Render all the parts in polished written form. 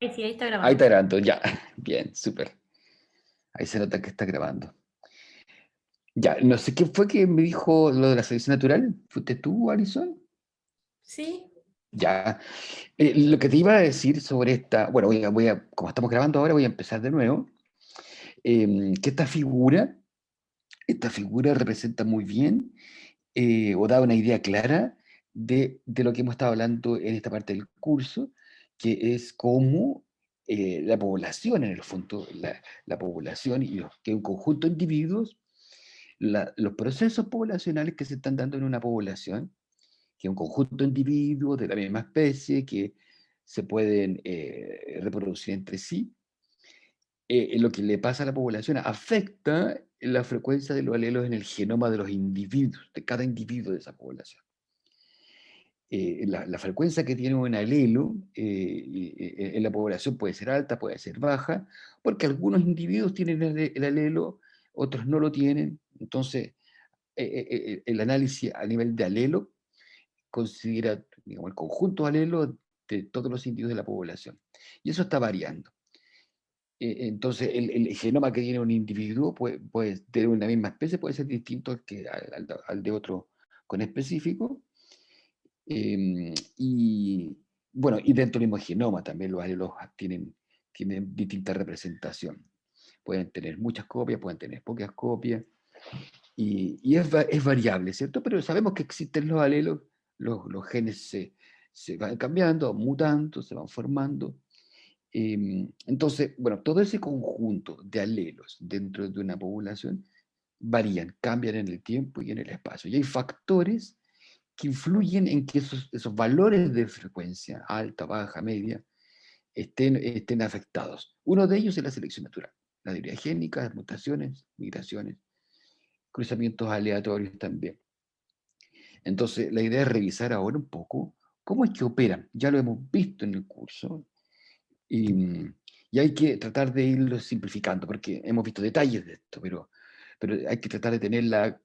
Sí, ahí está Ahí grabando. está grabando, ya. Bien, súper. Ahí se nota que está grabando. Ya, no sé qué fue que me dijo lo de la selección natural. ¿Fuiste tú, Alison? Sí, Ya. Lo que te iba a decir sobre esta, bueno, como estamos grabando ahora, voy a empezar de nuevo. Que esta figura representa muy bien o da una idea clara de lo que hemos estado hablando en esta parte del curso, que es cómo la población, en el fondo, la población y que un conjunto de individuos, los procesos poblacionales que se están dando en una población, que es un conjunto de individuos de la misma especie que se pueden reproducir entre sí, lo que le pasa a la población afecta la frecuencia de los alelos en el genoma de los individuos, de cada individuo de esa población. La frecuencia que tiene un alelo en la población puede ser alta, puede ser baja, porque algunos individuos tienen el alelo, otros no lo tienen. Entonces, el análisis a nivel de alelo considera, digamos, el conjunto de alelos de todos los individuos de la población. Y eso está variando. Entonces, el genoma que tiene un individuo puede tener una misma especie, puede ser distinto al de otro con específico. Y bueno, y dentro del mismo genoma también los alelos tienen distinta representación. Pueden tener muchas copias, pueden tener pocas copias, y es variable, ¿cierto? Pero sabemos que existen los alelos, los genes se van cambiando, mutando, se van formando. Entonces, bueno, todo ese conjunto de alelos dentro de una población varían, cambian en el tiempo y en el espacio. Y hay factores que influyen en que esos valores de frecuencia, alta, baja, media, estén afectados. Uno de ellos es la selección natural, la teoría génica, las mutaciones, migraciones, cruzamientos aleatorios también. Entonces, la idea es revisar ahora un poco cómo es que operan. Ya lo hemos visto en el curso, y, y hay que tratar de irlo simplificando, porque hemos visto detalles de esto, pero hay que tratar de tener la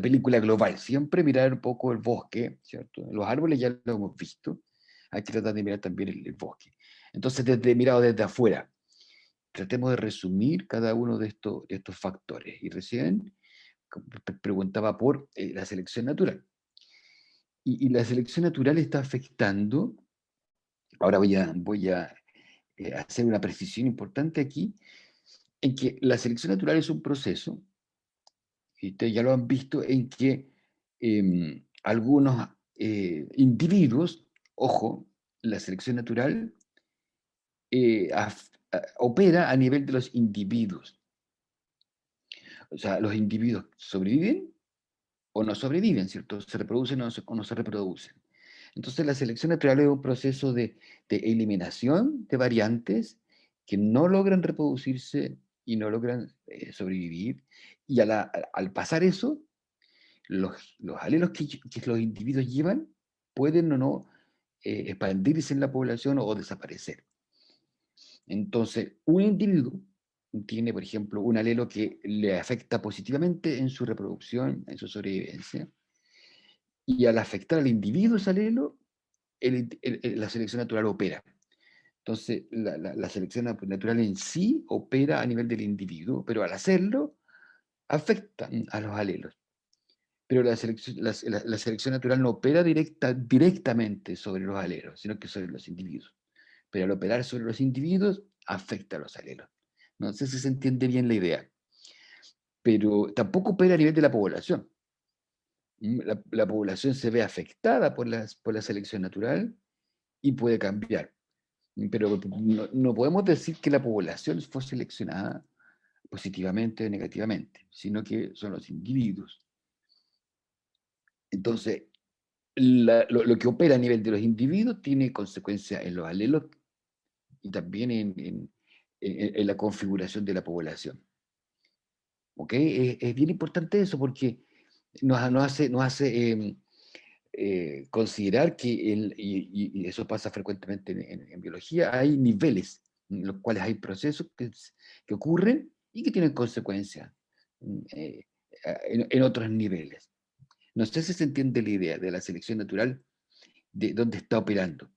película global, siempre mirar un poco el bosque, ¿cierto? Los árboles ya lo hemos visto, hay que tratar de mirar también el bosque. Entonces, mirado desde afuera, tratemos de resumir cada uno de estos factores. Y recién preguntaba por la selección natural. Y la selección natural está afectando, ahora voy a hacer una precisión importante aquí, en que la selección natural es un proceso, y ustedes ya lo han visto, en que algunos individuos, ojo, la selección natural opera a nivel de los individuos. O sea, los individuos sobreviven o no sobreviven, ¿cierto? Se reproducen o no se reproducen. Entonces la selección natural es un proceso de eliminación de variantes que no logran reproducirse y no logran sobrevivir. Y al pasar eso, los alelos que los individuos llevan pueden o no expandirse en la población o desaparecer. Entonces, un individuo tiene, por ejemplo, un alelo que le afecta positivamente en su reproducción, en su sobrevivencia, y al afectar al individuo ese alelo, la selección natural opera. Entonces, la selección natural en sí opera a nivel del individuo, pero al hacerlo, afecta a los alelos. Pero la selección natural no opera directamente sobre los alelos, sino que sobre los individuos. Pero al operar sobre los individuos, afecta a los alelos. No sé si se entiende bien la idea, pero tampoco opera a nivel de la población. La población se ve afectada por la selección natural y puede cambiar. Pero no podemos decir que la población fue seleccionada positivamente o negativamente, sino que son los individuos. Entonces, lo que opera a nivel de los individuos tiene consecuencias en los alelos y también en la configuración de la población. ¿Ok? Es bien importante eso porque nos hace considerar que, y eso pasa frecuentemente en biología, hay niveles en los cuales hay procesos que ocurren y que tienen consecuencias eh, en otros niveles. No sé si se entiende la idea de la selección natural, de dónde está operando.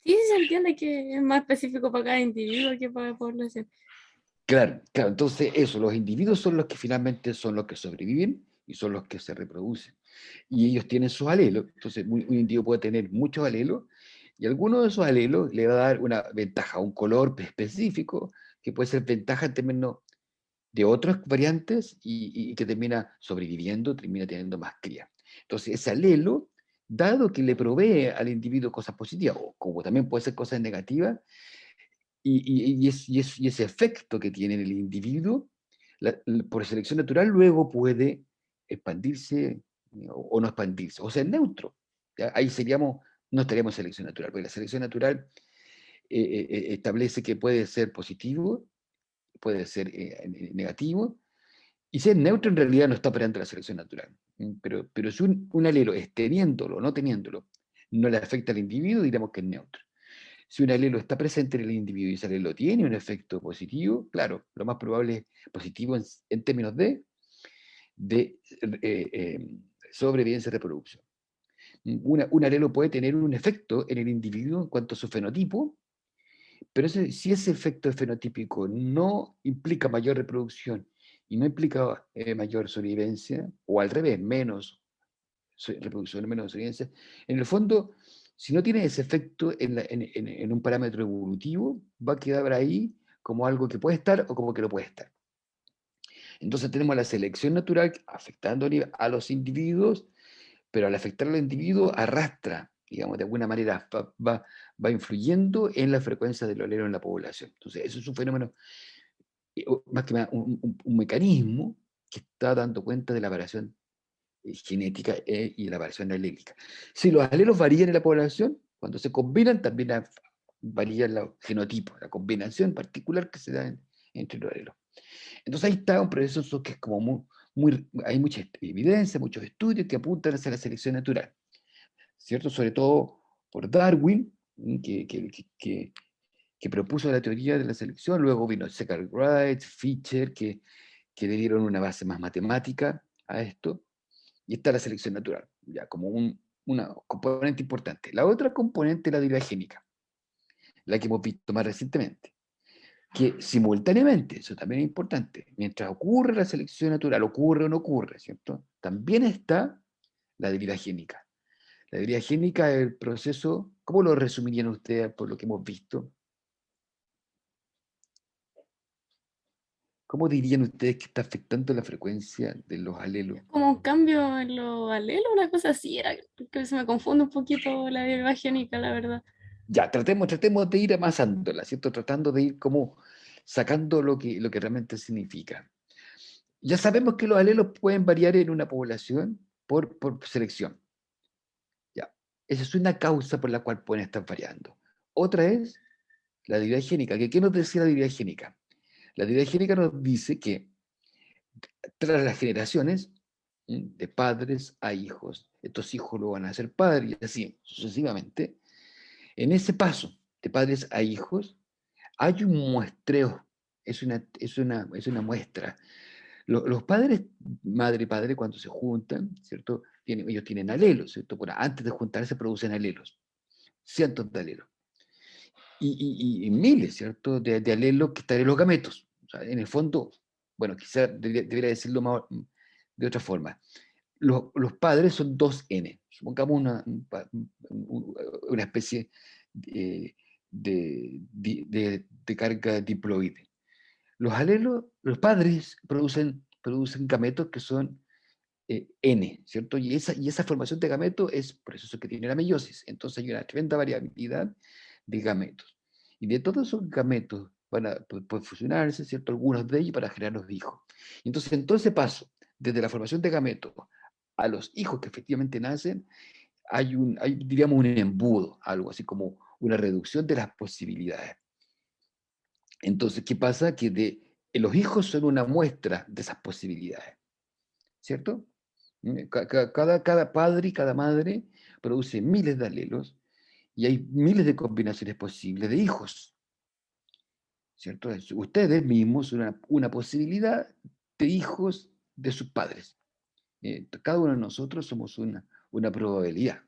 sí, sí se entiende que es más específico para cada individuo que para la población. Claro, claro, entonces eso, los individuos son los que finalmente son los que sobreviven y son los que se reproducen. Y ellos tienen sus alelos, entonces un individuo puede tener muchos alelos y alguno de esos alelos le va a dar una ventaja, un color específico, que puede ser ventaja en términos de otras variantes y que termina sobreviviendo, termina teniendo más cría. Entonces ese alelo, dado que le provee al individuo cosas positivas, o como también puede ser cosas negativas, y ese efecto que tiene en el individuo, por selección natural, luego puede expandirse o no expandirse, o ser neutro. ¿Ya? Ahí seríamos, no estaríamos en selección natural, porque la selección natural establece que puede ser positivo, puede ser negativo, y ser neutro en realidad no está operando la selección natural. Pero si un alelo es teniéndolo o no teniéndolo, no le afecta al individuo, diremos que es neutro. Si un alelo está presente en el individuo y ese alelo tiene un efecto positivo, claro, lo más probable es positivo en términos de sobrevivencia y reproducción. Un alelo puede tener un efecto en el individuo en cuanto a su fenotipo, pero si ese efecto fenotípico no implica mayor reproducción y no implica mayor sobrevivencia, o al revés, menos reproducción, menos sobrevivencia, en el fondo, si no tiene ese efecto en un parámetro evolutivo, va a quedar ahí como algo que puede estar o como que no puede estar. Entonces tenemos la selección natural afectando a los individuos, pero al afectar al individuo arrastra, digamos, de alguna manera va influyendo en la frecuencia del olero en la población. Entonces, eso es un fenómeno, más que nada, un mecanismo que está dando cuenta de la variación genética y la variación alélica. Si los alelos varían en la población, cuando se combinan también varía el genotipo, la combinación particular que se da entre los alelos. Entonces ahí está un proceso que es como hay mucha evidencia, muchos estudios que apuntan hacia la selección natural, ¿cierto? Sobre todo por Darwin, que propuso la teoría de la selección, luego vino Zachary Wright, Fischer, que le dieron una base más matemática a esto, y está la selección natural, ya como una componente importante. La otra componente es la de la génica, la que hemos visto más recientemente, que simultáneamente, eso también es importante, mientras ocurre la selección natural, ocurre o no ocurre, ¿cierto? También está la debilidad génica. La debilidad génica es el proceso, ¿cómo lo resumirían ustedes por lo que hemos visto? ¿Cómo dirían ustedes que está afectando la frecuencia de los alelos? Como un cambio en los alelos, una cosa así, era que se me confunde un poquito la biogénica, la verdad. Ya, tratemos de ir amasándola, ¿cierto? Tratando de ir como sacando lo que realmente significa. Ya sabemos que los alelos pueden variar en una población por selección. Ya. Esa es una causa por la cual pueden estar variando. Otra es la debilidad génica. ¿Qué nos decía la debilidad génica? La debilidad génica nos dice que tras las generaciones, de padres a hijos, estos hijos lo van a ser padres y así sucesivamente, en ese paso de padres a hijos hay un muestreo, es una muestra. Los padres, madre y padre, cuando se juntan, ¿cierto? Ellos tienen alelos, ¿cierto? Antes de juntarse producen alelos, cientos de alelos. Y miles, ¿cierto? De alelos que están en los gametos. O sea, en el fondo, bueno, quizás debería decirlo más, de otra forma. Los padres son 2N. Supongamos una especie de carga diploide. Los alelos, los padres producen gametos que son N, ¿cierto? Y esa formación de gametos es por eso que tiene la meiosis. Entonces hay una tremenda variabilidad de gametos. Y de todos esos gametos pueden fusionarse, ¿cierto? Algunos de ellos para generar los hijos. Entonces, en todo ese paso, desde la formación de gametos a los hijos que efectivamente nacen, hay, diríamos, un embudo, algo así como una reducción de las posibilidades. Entonces, ¿qué pasa? Que los hijos son una muestra de esas posibilidades, ¿cierto? Cada padre y cada madre produce miles de alelos y hay miles de combinaciones posibles de hijos, ¿cierto? Ustedes mismos son una posibilidad de hijos de sus padres. Cada uno de nosotros somos una probabilidad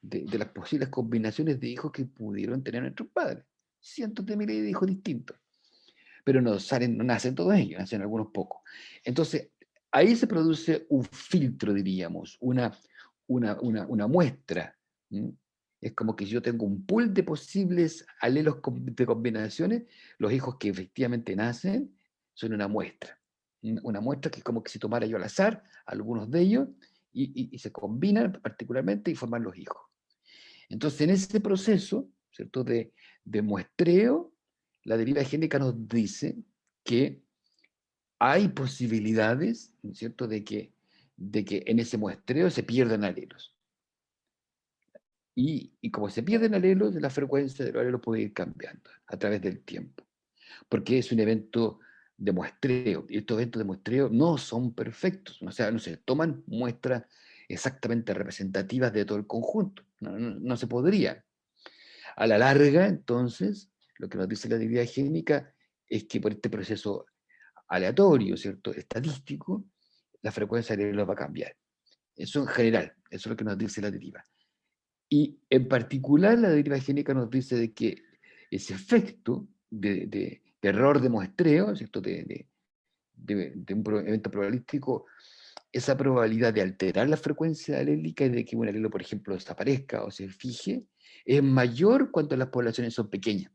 de las posibles combinaciones de hijos que pudieron tener nuestros padres. Cientos de miles de hijos distintos. Pero no salen, no nacen todos ellos, nacen algunos pocos. Entonces, ahí se produce un filtro, diríamos, una muestra. ¿Mm? Es como que si yo tengo un pool de posibles alelos de combinaciones, los hijos que efectivamente nacen son una muestra. Una muestra que es como que si tomara yo al azar algunos de ellos y se combinan particularmente y forman los hijos. Entonces, en ese proceso, ¿cierto?, de muestreo, la deriva génica nos dice que hay posibilidades, ¿no es cierto?, de que en ese muestreo se pierdan alelos. Y como se pierden alelos, la frecuencia de los alelos puede ir cambiando a través del tiempo, porque es un evento de muestreo, y estos eventos de muestreo no son perfectos, o sea, no se toman muestras exactamente representativas de todo el conjunto, no se podría. A la larga, entonces, lo que nos dice la teoría génica es que por este proceso aleatorio, ¿cierto?, estadístico, la frecuencia de alelos va a cambiar. Eso en general, eso es lo que nos dice la deriva. Y en particular la deriva génica nos dice de que ese efecto de error de muestreo, ¿cierto?, de un evento probabilístico, esa probabilidad de alterar la frecuencia alélica y de que un alelo, por ejemplo, desaparezca o se fije, es mayor cuando las poblaciones son pequeñas.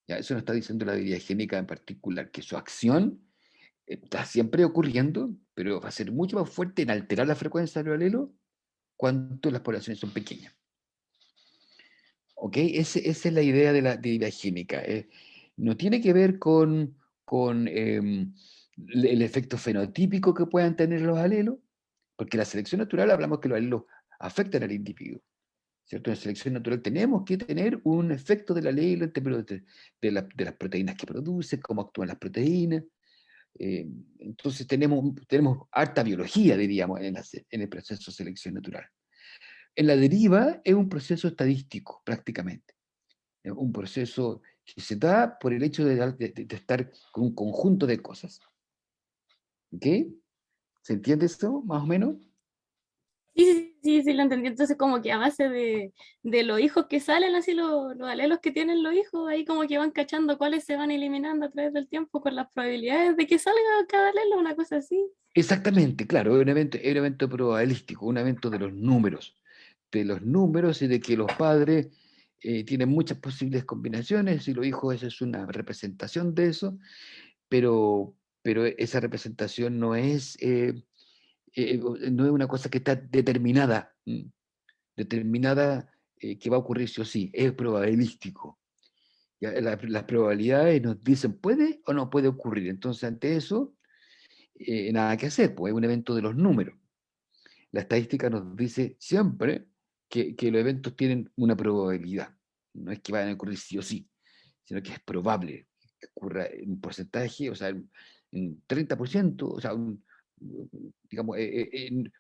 ¿Ya? Eso nos está diciendo la teoría génica en particular, que su acción está siempre ocurriendo, pero va a ser mucho más fuerte en alterar la frecuencia del alelo cuando las poblaciones son pequeñas. ¿Ok? Esa es la idea de la teoría génica. No tiene que ver con el efecto fenotípico que puedan tener los alelos, porque en la selección natural hablamos que los alelos afectan al individuo. ¿Cierto? En la selección natural tenemos que tener un efecto del alelo en términos de las proteínas que produce, cómo actúan las proteínas. Entonces tenemos harta biología, diríamos, en el proceso de selección natural. En la deriva es un proceso estadístico, prácticamente. Es un proceso que se da por el hecho de estar con un conjunto de cosas. ¿Ok? ¿Se entiende eso, más o menos? Sí, sí, sí, sí, lo entendí. Entonces, como que a base de los hijos que salen, así los alelos que tienen los hijos, ahí como que van cachando cuáles se van eliminando a través del tiempo con las probabilidades de que salga cada alelo, una cosa así. Exactamente, claro, es un evento probabilístico, un evento de los números y de que los padres tienen muchas posibles combinaciones y los hijos, esa es una representación de eso, pero esa representación no es una cosa que está determinada, determinada que va a ocurrir sí o sí, es probabilístico. Ya, las probabilidades nos dicen puede o no puede ocurrir, entonces ante eso, nada que hacer, pues es un evento de los números. La estadística nos dice siempre que los eventos tienen una probabilidad. No es que vayan a ocurrir sí o sí, sino que es probable que ocurra en un porcentaje, o sea, en 30%, o sea, digamos,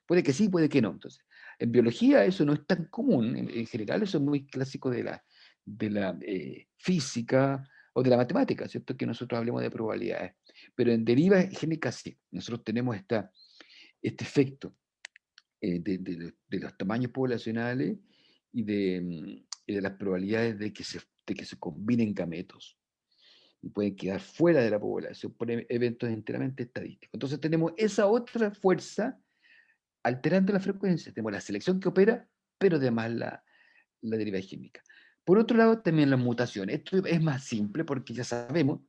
puede que sí, puede que no. Entonces, en biología eso no es tan común, en general eso es muy clásico de la física o de la matemática, ¿cierto? Que nosotros hablemos de probabilidades. Pero en deriva génica sí, nosotros tenemos este efecto de los tamaños poblacionales y de las probabilidades de que se combinen gametos y pueden quedar fuera de la población por eventos enteramente estadísticos. Entonces tenemos esa otra fuerza alterando la frecuencia. Tenemos la selección que opera, pero además la deriva química. Por otro lado, también las mutaciones. Esto es más simple porque ya sabemos,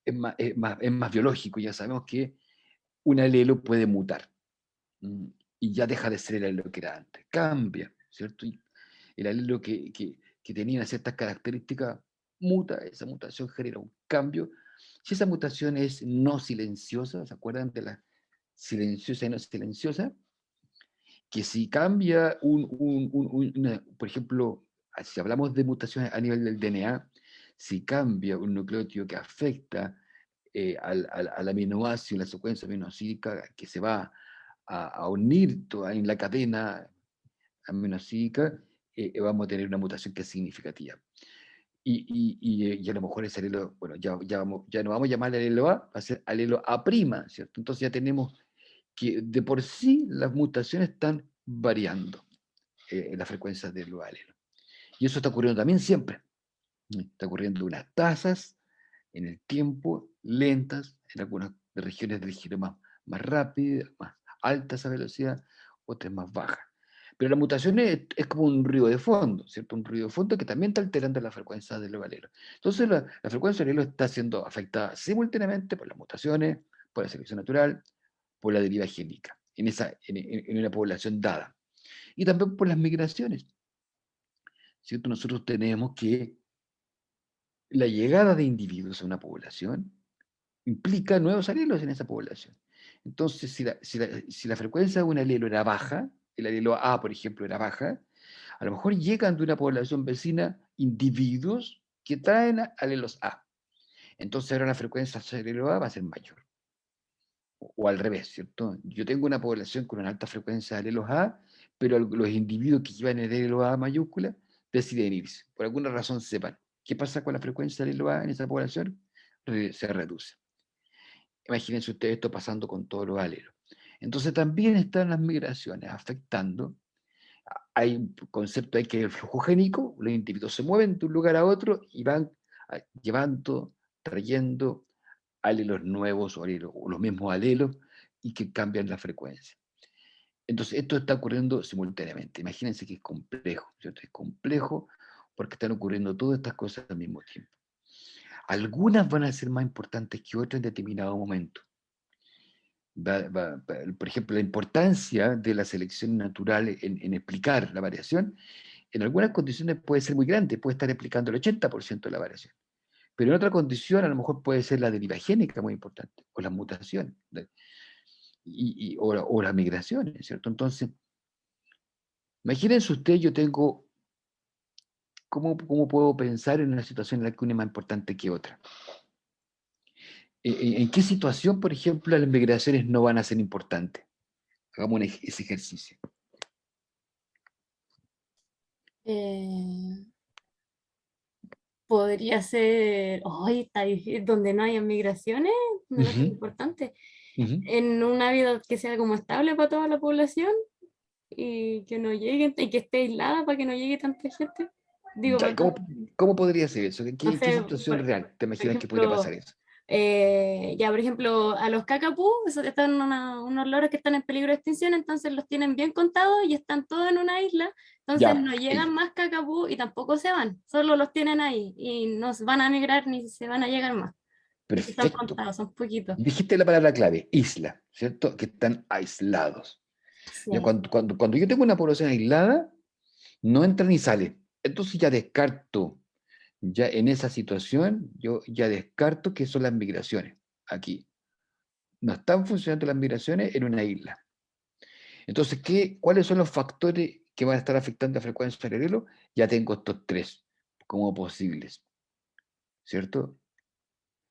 es más biológico, ya sabemos que un alelo puede mutar. mm, Y ya deja de ser el alelo que era antes. Cambia, ¿cierto? Y el alelo que tenía ciertas características muta, esa mutación genera un cambio. Si esa mutación es no silenciosa, ¿se acuerdan de la silenciosa y no silenciosa? Que si cambia por ejemplo, si hablamos de mutaciones a nivel del DNA, si cambia un nucleótido que afecta al aminoácido, la secuencia aminoácica que se va a unir en la cadena aminoácica, vamos a tener una mutación que es significativa. Y a lo mejor ese alelo, bueno, ya no vamos a llamarle alelo A, va a ser alelo A', ¿cierto? Entonces ya tenemos que de por sí las mutaciones están variando la frecuencia de los alelos. Y eso está ocurriendo también siempre. Está ocurriendo unas tasas en el tiempo, lentas, en algunas regiones del giro más rápida, más alta esa velocidad, otras más bajas. Pero la mutación es como un ruido de fondo, ¿cierto? Un ruido de fondo que también está alterando la frecuencia de los alelos. Entonces la frecuencia del alelo está siendo afectada simultáneamente por las mutaciones, por la selección natural, por la deriva génica, en una población dada. Y también por las migraciones, ¿cierto? Nosotros tenemos que la llegada de individuos a una población implica nuevos alelos en esa población. Entonces, si la frecuencia de un alelo era baja, el alelo A, por ejemplo, era baja, a lo mejor llegan de una población vecina individuos que traen alelos A. Entonces ahora la frecuencia del alelo A va a ser mayor. O al revés, ¿cierto? Yo tengo una población con una alta frecuencia de alelos A, pero los individuos que llevan el alelo A mayúscula deciden irse. Por alguna razón sepan. ¿Qué pasa con la frecuencia del alelo A en esa población? Se reduce. Imagínense ustedes esto pasando con todos los alelos. Entonces también están las migraciones afectando. Hay un concepto ahí que es el flujo génico, los individuos se mueven de un lugar a otro y van llevando, trayendo alelos nuevos o los mismos alelos y que cambian la frecuencia. Entonces esto está ocurriendo simultáneamente. Imagínense que es complejo, ¿cierto? Es complejo porque están ocurriendo todas estas cosas al mismo tiempo. Algunas van a ser más importantes que otras en determinado momento. Por ejemplo, la importancia de la selección natural en explicar la variación, en algunas condiciones puede ser muy grande, puede estar explicando el 80% de la variación. Pero en otra condición a lo mejor puede ser la deriva génica muy importante, o las mutaciones, o las migraciones, ¿cierto? Entonces, imagínense usted, yo tengo, ¿cómo puedo pensar en una situación en la que una es más importante que otra? ¿En qué situación, por ejemplo, las migraciones no van a ser importantes? Hagamos ese ejercicio. Eh, Podría ser, hoy está difícil, donde no haya migraciones, donde no sea Ujú, importante, ujú. en una vida que sea como estable para toda la población y que no llegue, y que esté aislada para que no llegue tanta gente. Digo, Ya, ¿y perdón, cómo podría ser eso? no En qué sé, situación real te por imaginas que podría pasar ejemplo, eso? ya por ejemplo, a los cacapú, están unos loros que están en peligro de extinción, entonces los tienen bien contados y están todos en una isla, entonces Ya, no llegan más cacapú y tampoco se van, solo los tienen ahí y no se van a migrar ni se van a llegar más, porque están perfecto. contados, son poquitos. Dijiste la palabra clave, isla, ¿cierto? Que están aislados. Ya Sí. cuando yo tengo una población aislada, no entra ni sale. Entonces ya descarto, ya en esa situación, yo ya descarto que son las migraciones aquí. No están funcionando las migraciones en una isla. Entonces, ¿cuáles son los factores que van a estar afectando la frecuencia del alelo? Ya tengo estos tres como posibles, ¿cierto?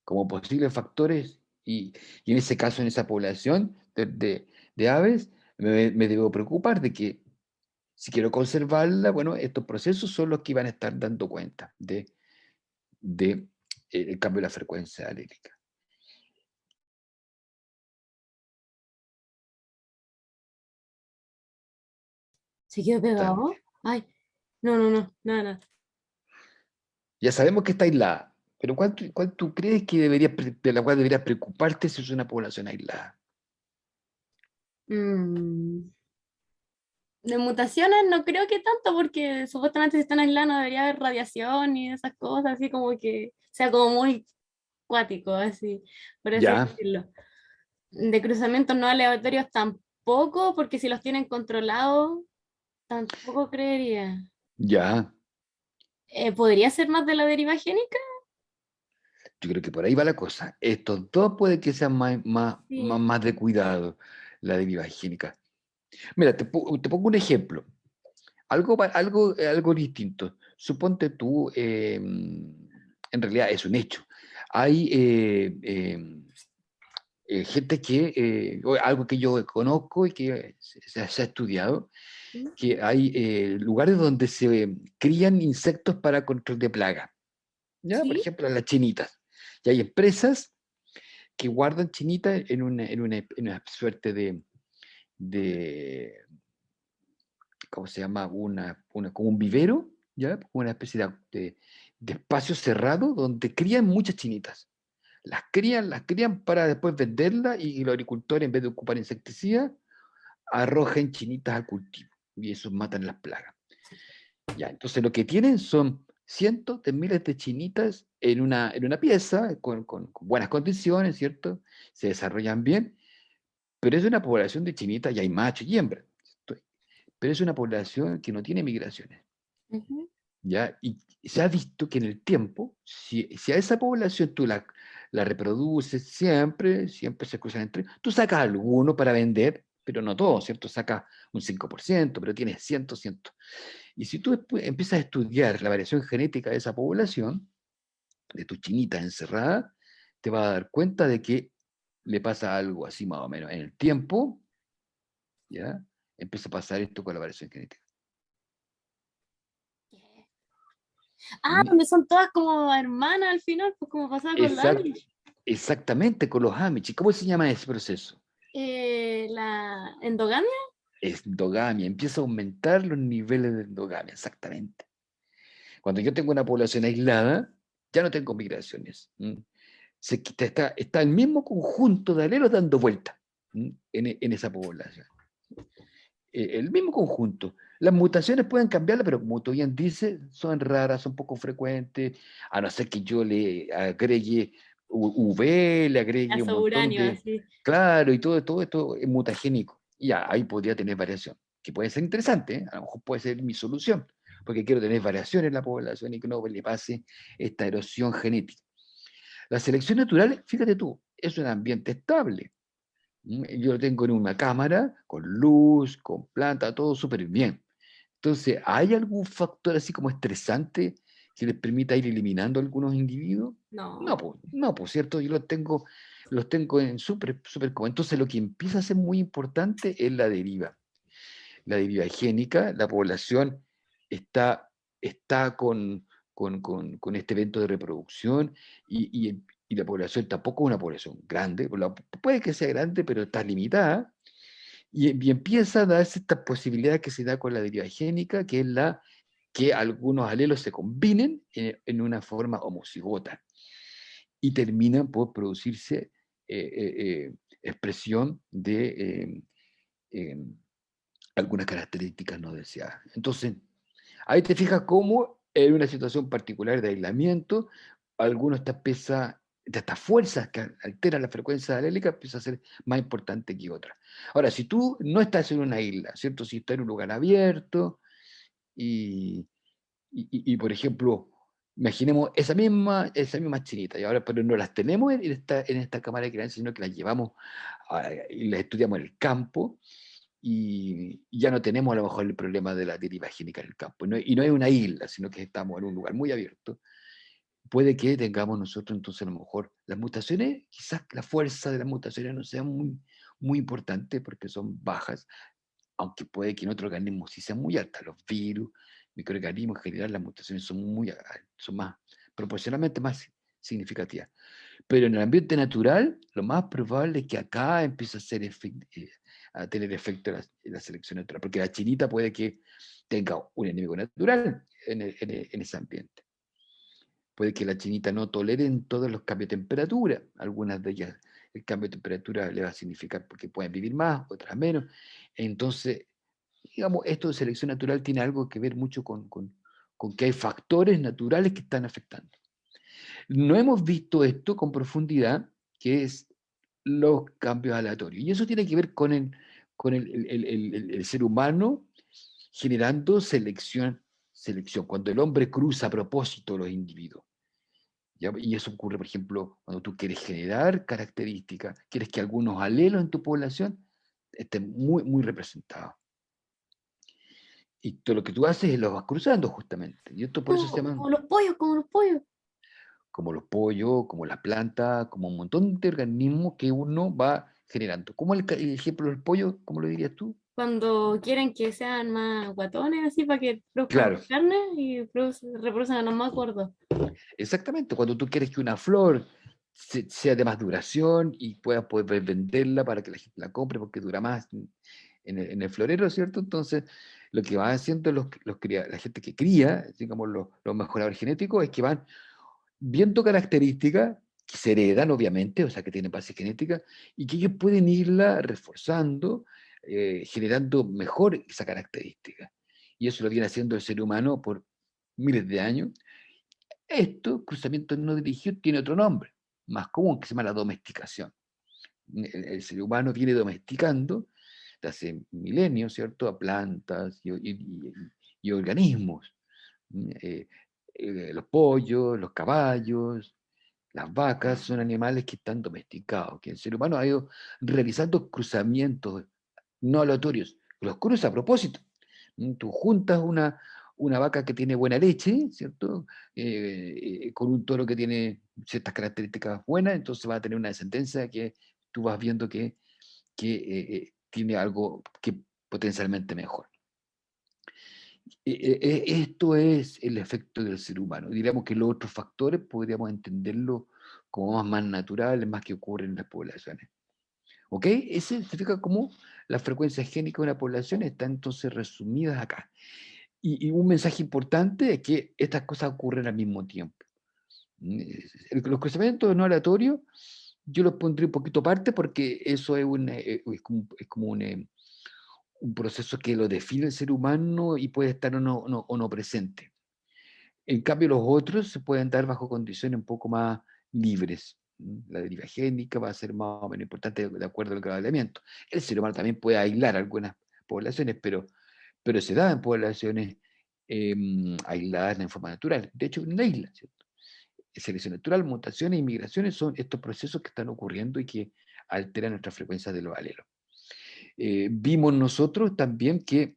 Como posibles factores y en ese caso, en esa población de aves, me debo preocupar de que si quiero conservarla, bueno, estos procesos son los que van a estar dando cuenta de el cambio de la frecuencia alélica. ¿Se quedó Totalmente. pegado? Ay, no, no, no, nada. Ya sabemos que está aislada, pero ¿cuál tú crees que de la cual deberías preocuparte si es una población aislada? Mm, de mutaciones no creo que tanto, porque supuestamente si están aislados no debería haber radiación y esas cosas, así como que sea como muy cuático, así, por así Ya, decirlo. De cruzamientos no aleatorios tampoco, porque si los tienen controlados, tampoco creería. ya. ¿Podría ser más de la deriva génica? Yo creo que por ahí va la cosa. Estos dos puede que sean Sí. más de cuidado, la deriva higiénica. Mira, te pongo un ejemplo. Algo distinto. Suponte tú, en realidad es un hecho. Hay gente algo que yo conozco y que se ha estudiado, ¿Mm? que hay lugares donde se crían insectos para control de plaga. ¿Ya? Por ¿Sí? ejemplo, las chinitas. Y hay empresas que guardan chinitas en una suerte de, ¿cómo se llama? Como un vivero, ¿ya? Una especie de espacio cerrado donde crían muchas chinitas. Las crían para después venderlas y los agricultores, en vez de ocupar insecticidas, arrojan chinitas al cultivo y eso matan las plagas. Ya, entonces lo que tienen son cientos de miles de chinitas en una pieza con buenas condiciones, ¿cierto? Se desarrollan bien, pero es una población de chinitas y hay macho y hembra, ¿cierto? Pero es una población que no tiene migraciones, Ujú. ¿ya? Y se ha visto que en el tiempo, si a esa población tú la reproduces siempre, siempre se cruzan entre, tú sacas alguno para vender, pero no todo, ¿cierto? Sacas un 5%, pero tienes cientos, cientos. Y si tú después empiezas a estudiar la variación genética de esa población, de tu chinita encerrada, te vas a dar cuenta de que le pasa algo así más o menos. En el tiempo, ¿ya? Empieza a pasar esto con la variación genética. Ah, ¿Mm? donde son todas como hermanas al final, pues como pasaba con la Exact- Amish. exactamente con los Amish. ¿Cómo se llama ese proceso? La endogamia. Endogamia. Empieza a aumentar los niveles de endogamia, exactamente. Cuando yo tengo una población aislada, ya no tengo migraciones. Está el mismo conjunto de alelos dando vuelta en esa población. El mismo conjunto. Las mutaciones pueden cambiarla, pero como tú bien dices, son raras, son poco frecuentes, a no ser que yo le agregue UV, le agregue un Caso montón uranio, de. así. Claro, y todo esto es mutagénico. Y ya, ahí podría tener variación, que puede ser interesante, ¿eh? A lo mejor puede ser mi solución, porque quiero tener variaciones en la población y que no le pase esta erosión genética. La selección natural, fíjate tú, es un ambiente estable. Yo lo tengo en una cámara, con luz, con planta, todo súper bien. Entonces, ¿hay algún factor así como estresante que les permita ir eliminando algunos individuos? No, No. pues, no, pues cierto, yo los tengo en súper, súper como. Entonces, lo que empieza a ser muy importante es la deriva génica, la población está con este evento de reproducción y la población tampoco es una población grande, puede que sea grande, pero está limitada, y empieza a darse esta posibilidad que se da con la deriva génica, que es que algunos alelos se combinen en una forma homocigota y terminan por producirse expresión de eh, algunas características no deseadas. Entonces, ahí te fijas cómo en una situación particular de aislamiento, algunas de estas fuerzas que alteran la frecuencia alélica empieza a ser más importante que otras. Ahora, si tú no estás en una isla, ¿cierto? Si estás en un lugar abierto y, por ejemplo, imaginemos esa misma chinita, y ahora, pero no las tenemos en esta cámara de crianza, sino que las llevamos y las estudiamos en el campo, y ya no tenemos a lo mejor el problema de la deriva génica en el campo. Y no es una isla, sino que estamos en un lugar muy abierto. Puede que tengamos nosotros entonces a lo mejor las mutaciones, quizás la fuerza de las mutaciones no sea muy, muy importante porque son bajas, aunque puede que en otros organismos sí sean muy altas. Los virus, microorganismos en general, las mutaciones son más, proporcionalmente más significativas. Pero en el ambiente natural, lo más probable es que acá empiece a tener efecto la selección natural, porque la chinita puede que tenga un enemigo natural en ese ambiente. Puede que la chinita no tolere en todos los cambios de temperatura. Algunas de ellas el cambio de temperatura le va a significar porque pueden vivir más, otras menos. Entonces, digamos, esto de selección natural tiene algo que ver mucho con que hay factores naturales que están afectando. No hemos visto esto con profundidad, que es los cambios aleatorios. Y eso tiene que ver con el ser humano generando selección, cuando el hombre cruza a propósito los individuos. ¿Ya? Y eso ocurre, por ejemplo, cuando tú quieres generar características, quieres que algunos alelos en tu población estén muy, muy representados. Y todo lo que tú haces es los vas cruzando justamente. Y esto por eso se llaman Como los pollos, como los pollos. como los pollos, como las plantas, como un montón de organismos que uno va generando. ¿Cómo el ejemplo del pollo, cómo lo dirías tú? Cuando quieren que sean más guatones, así para que produzcan más Claro, carne y reproduzcan a los más gordos. exactamente. Cuando tú quieres que una flor sea de más duración y puedas poder venderla para que la gente la compre porque dura más en el florero, ¿cierto? Entonces, lo que van haciendo la gente que cría, digamos, los mejoradores genéticos, es que van viendo características que se heredan, obviamente, o sea, que tienen base genética, y que ellos pueden irla reforzando, generando mejor esa característica. Y eso lo viene haciendo el ser humano por miles de años. Esto, cruzamiento no dirigido, tiene otro nombre, más común, que se llama la domesticación. El ser humano viene domesticando de hace milenios, ¿cierto?, a plantas y organismos. Eh, los pollos, los caballos, las vacas son animales que están domesticados, que el ser humano ha ido realizando cruzamientos no aleatorios, los cruza a propósito. Tú juntas una vaca que tiene buena leche, ¿cierto? Con un toro que tiene ciertas características buenas, entonces va a tener una descendencia que tú vas viendo tiene algo que potencialmente mejor. Esto es el efecto del ser humano. Diríamos que los otros factores podríamos entenderlo como más naturales, más que ocurren en las poblaciones. ¿Ok? Ese significa cómo la frecuencia génica de una población está entonces resumida acá. Y un mensaje importante es que estas cosas ocurren al mismo tiempo. Los cruzamientos no aleatorios, yo los pondré un poquito aparte porque eso es como un proceso que lo define el ser humano y puede estar o no presente. En cambio, los otros se pueden dar bajo condiciones un poco más libres. La deriva génica va a ser más o menos importante de acuerdo al grado de aislamiento. El ser humano también puede aislar algunas poblaciones, pero se da en poblaciones aisladas en forma natural. De hecho, en la isla, ¿cierto? Selección natural, mutaciones, inmigraciones son estos procesos que están ocurriendo y que alteran nuestra frecuencia de los alelos. Vimos nosotros también que,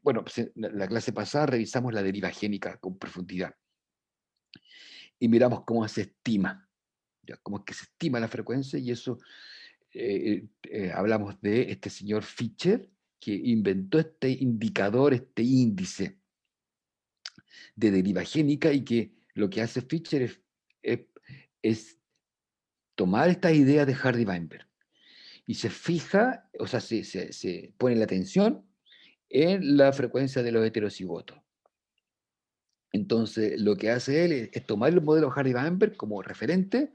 bueno, pues la clase pasada revisamos la deriva génica con profundidad y miramos cómo se estima, ¿ya? Cómo es que se estima la frecuencia y eso hablamos de este señor Fischer que inventó este indicador, este índice de deriva génica y que lo que hace Fischer es, es tomar esta idea de Hardy-Weinberg y se fija, o sea, se pone la atención en la frecuencia de los heterocigotos. Entonces, lo que hace él es tomar el modelo Hardy-Weinberg como referente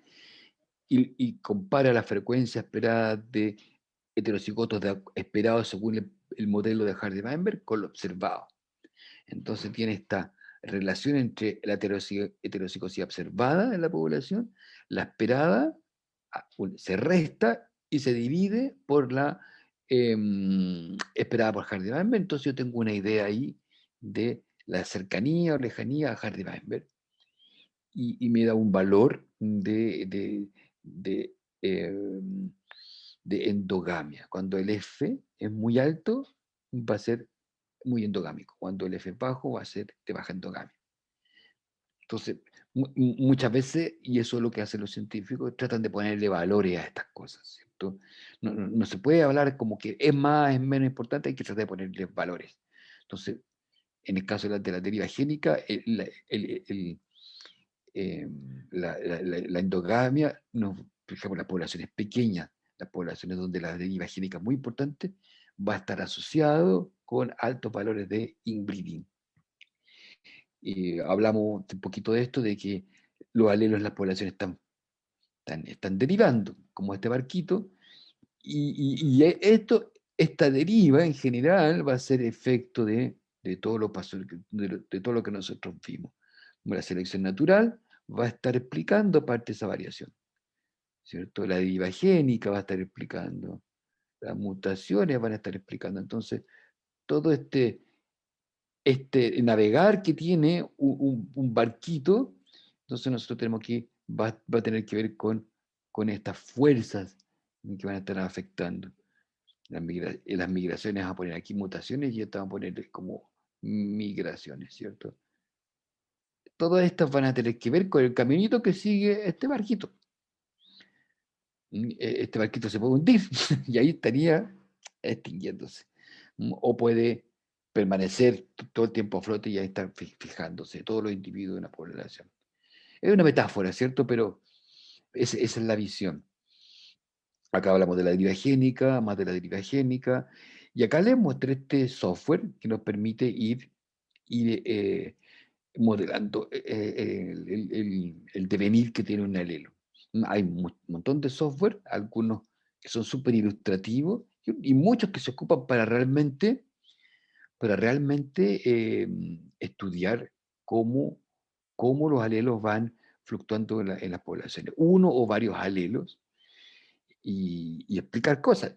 y compara la frecuencia esperada de heterocigotos esperados según el modelo de Hardy-Weinberg con lo observado. Entonces tiene esta relación entre la heterocigosidad observada en la población, la esperada, se resta y se divide por la esperada por Hardy-Weinberg. Entonces yo tengo una idea ahí de la cercanía o lejanía a Hardy-Weinberg y me da un valor eh, de endogamia. Cuando el F es muy alto, va a ser muy endogámico. Cuando el F es bajo, va a ser de baja endogamia. Entonces, muchas veces, y eso es lo que hacen los científicos, tratan de ponerle valores a estas cosas, ¿cierto? No se puede hablar como que es más, es menos importante, hay que tratar de ponerle valores. Entonces, en el caso de la deriva génica, la endogamia, por ejemplo, las poblaciones pequeñas, las poblaciones donde la deriva génica es muy importante, va a estar asociado con altos valores de inbreeding. Hablamos un poquito de esto, de que los alelos en las poblaciones están derivando, como este barquito, esta deriva en general va a ser efecto de todo de todo lo que nosotros vimos. La selección natural va a estar explicando parte de esa variación, ¿cierto? La deriva génica va a estar explicando, las mutaciones van a estar explicando. Entonces, todo este navegar que tiene un barquito, entonces nosotros tenemos va a tener que ver con estas fuerzas que van a estar afectando. Las migraciones, vamos a poner aquí mutaciones y esta vamos a poner como migraciones, ¿cierto? Todas estas van a tener que ver con el caminito que sigue este barquito. Este barquito se puede hundir y ahí estaría extinguiéndose. O puede permanecer todo el tiempo a flote y ahí estar fijándose todos los individuos de una población. Es una metáfora, ¿cierto? Pero esa es la visión. Acá hablamos de la deriva génica, más de la deriva génica, Y acá les mostré este software que nos permite ir modelando el devenir que tiene un alelo. Hay un montón de software, algunos que son súper ilustrativos y muchos que se ocupan para realmente estudiar cómo los alelos van fluctuando en las poblaciones, uno o varios alelos, y explicar cosas.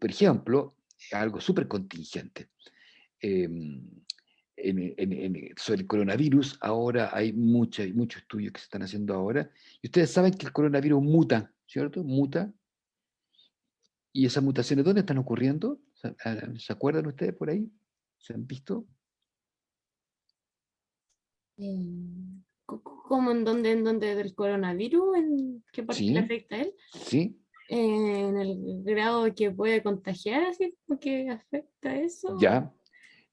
Por ejemplo, algo súper contingente. em, sobre el coronavirus, ahora hay muchos estudios que se están haciendo ahora, y ustedes saben que el coronavirus muta, ¿cierto? Muta, y esas mutaciones, ¿dónde están ocurriendo? ¿Se acuerdan ustedes por ahí? ¿Se han visto? ¿Cómo en dónde del coronavirus? ¿En qué parte le Sí, afecta a él? sí, En el grado que puede contagiar, así, porque afecta eso. ya.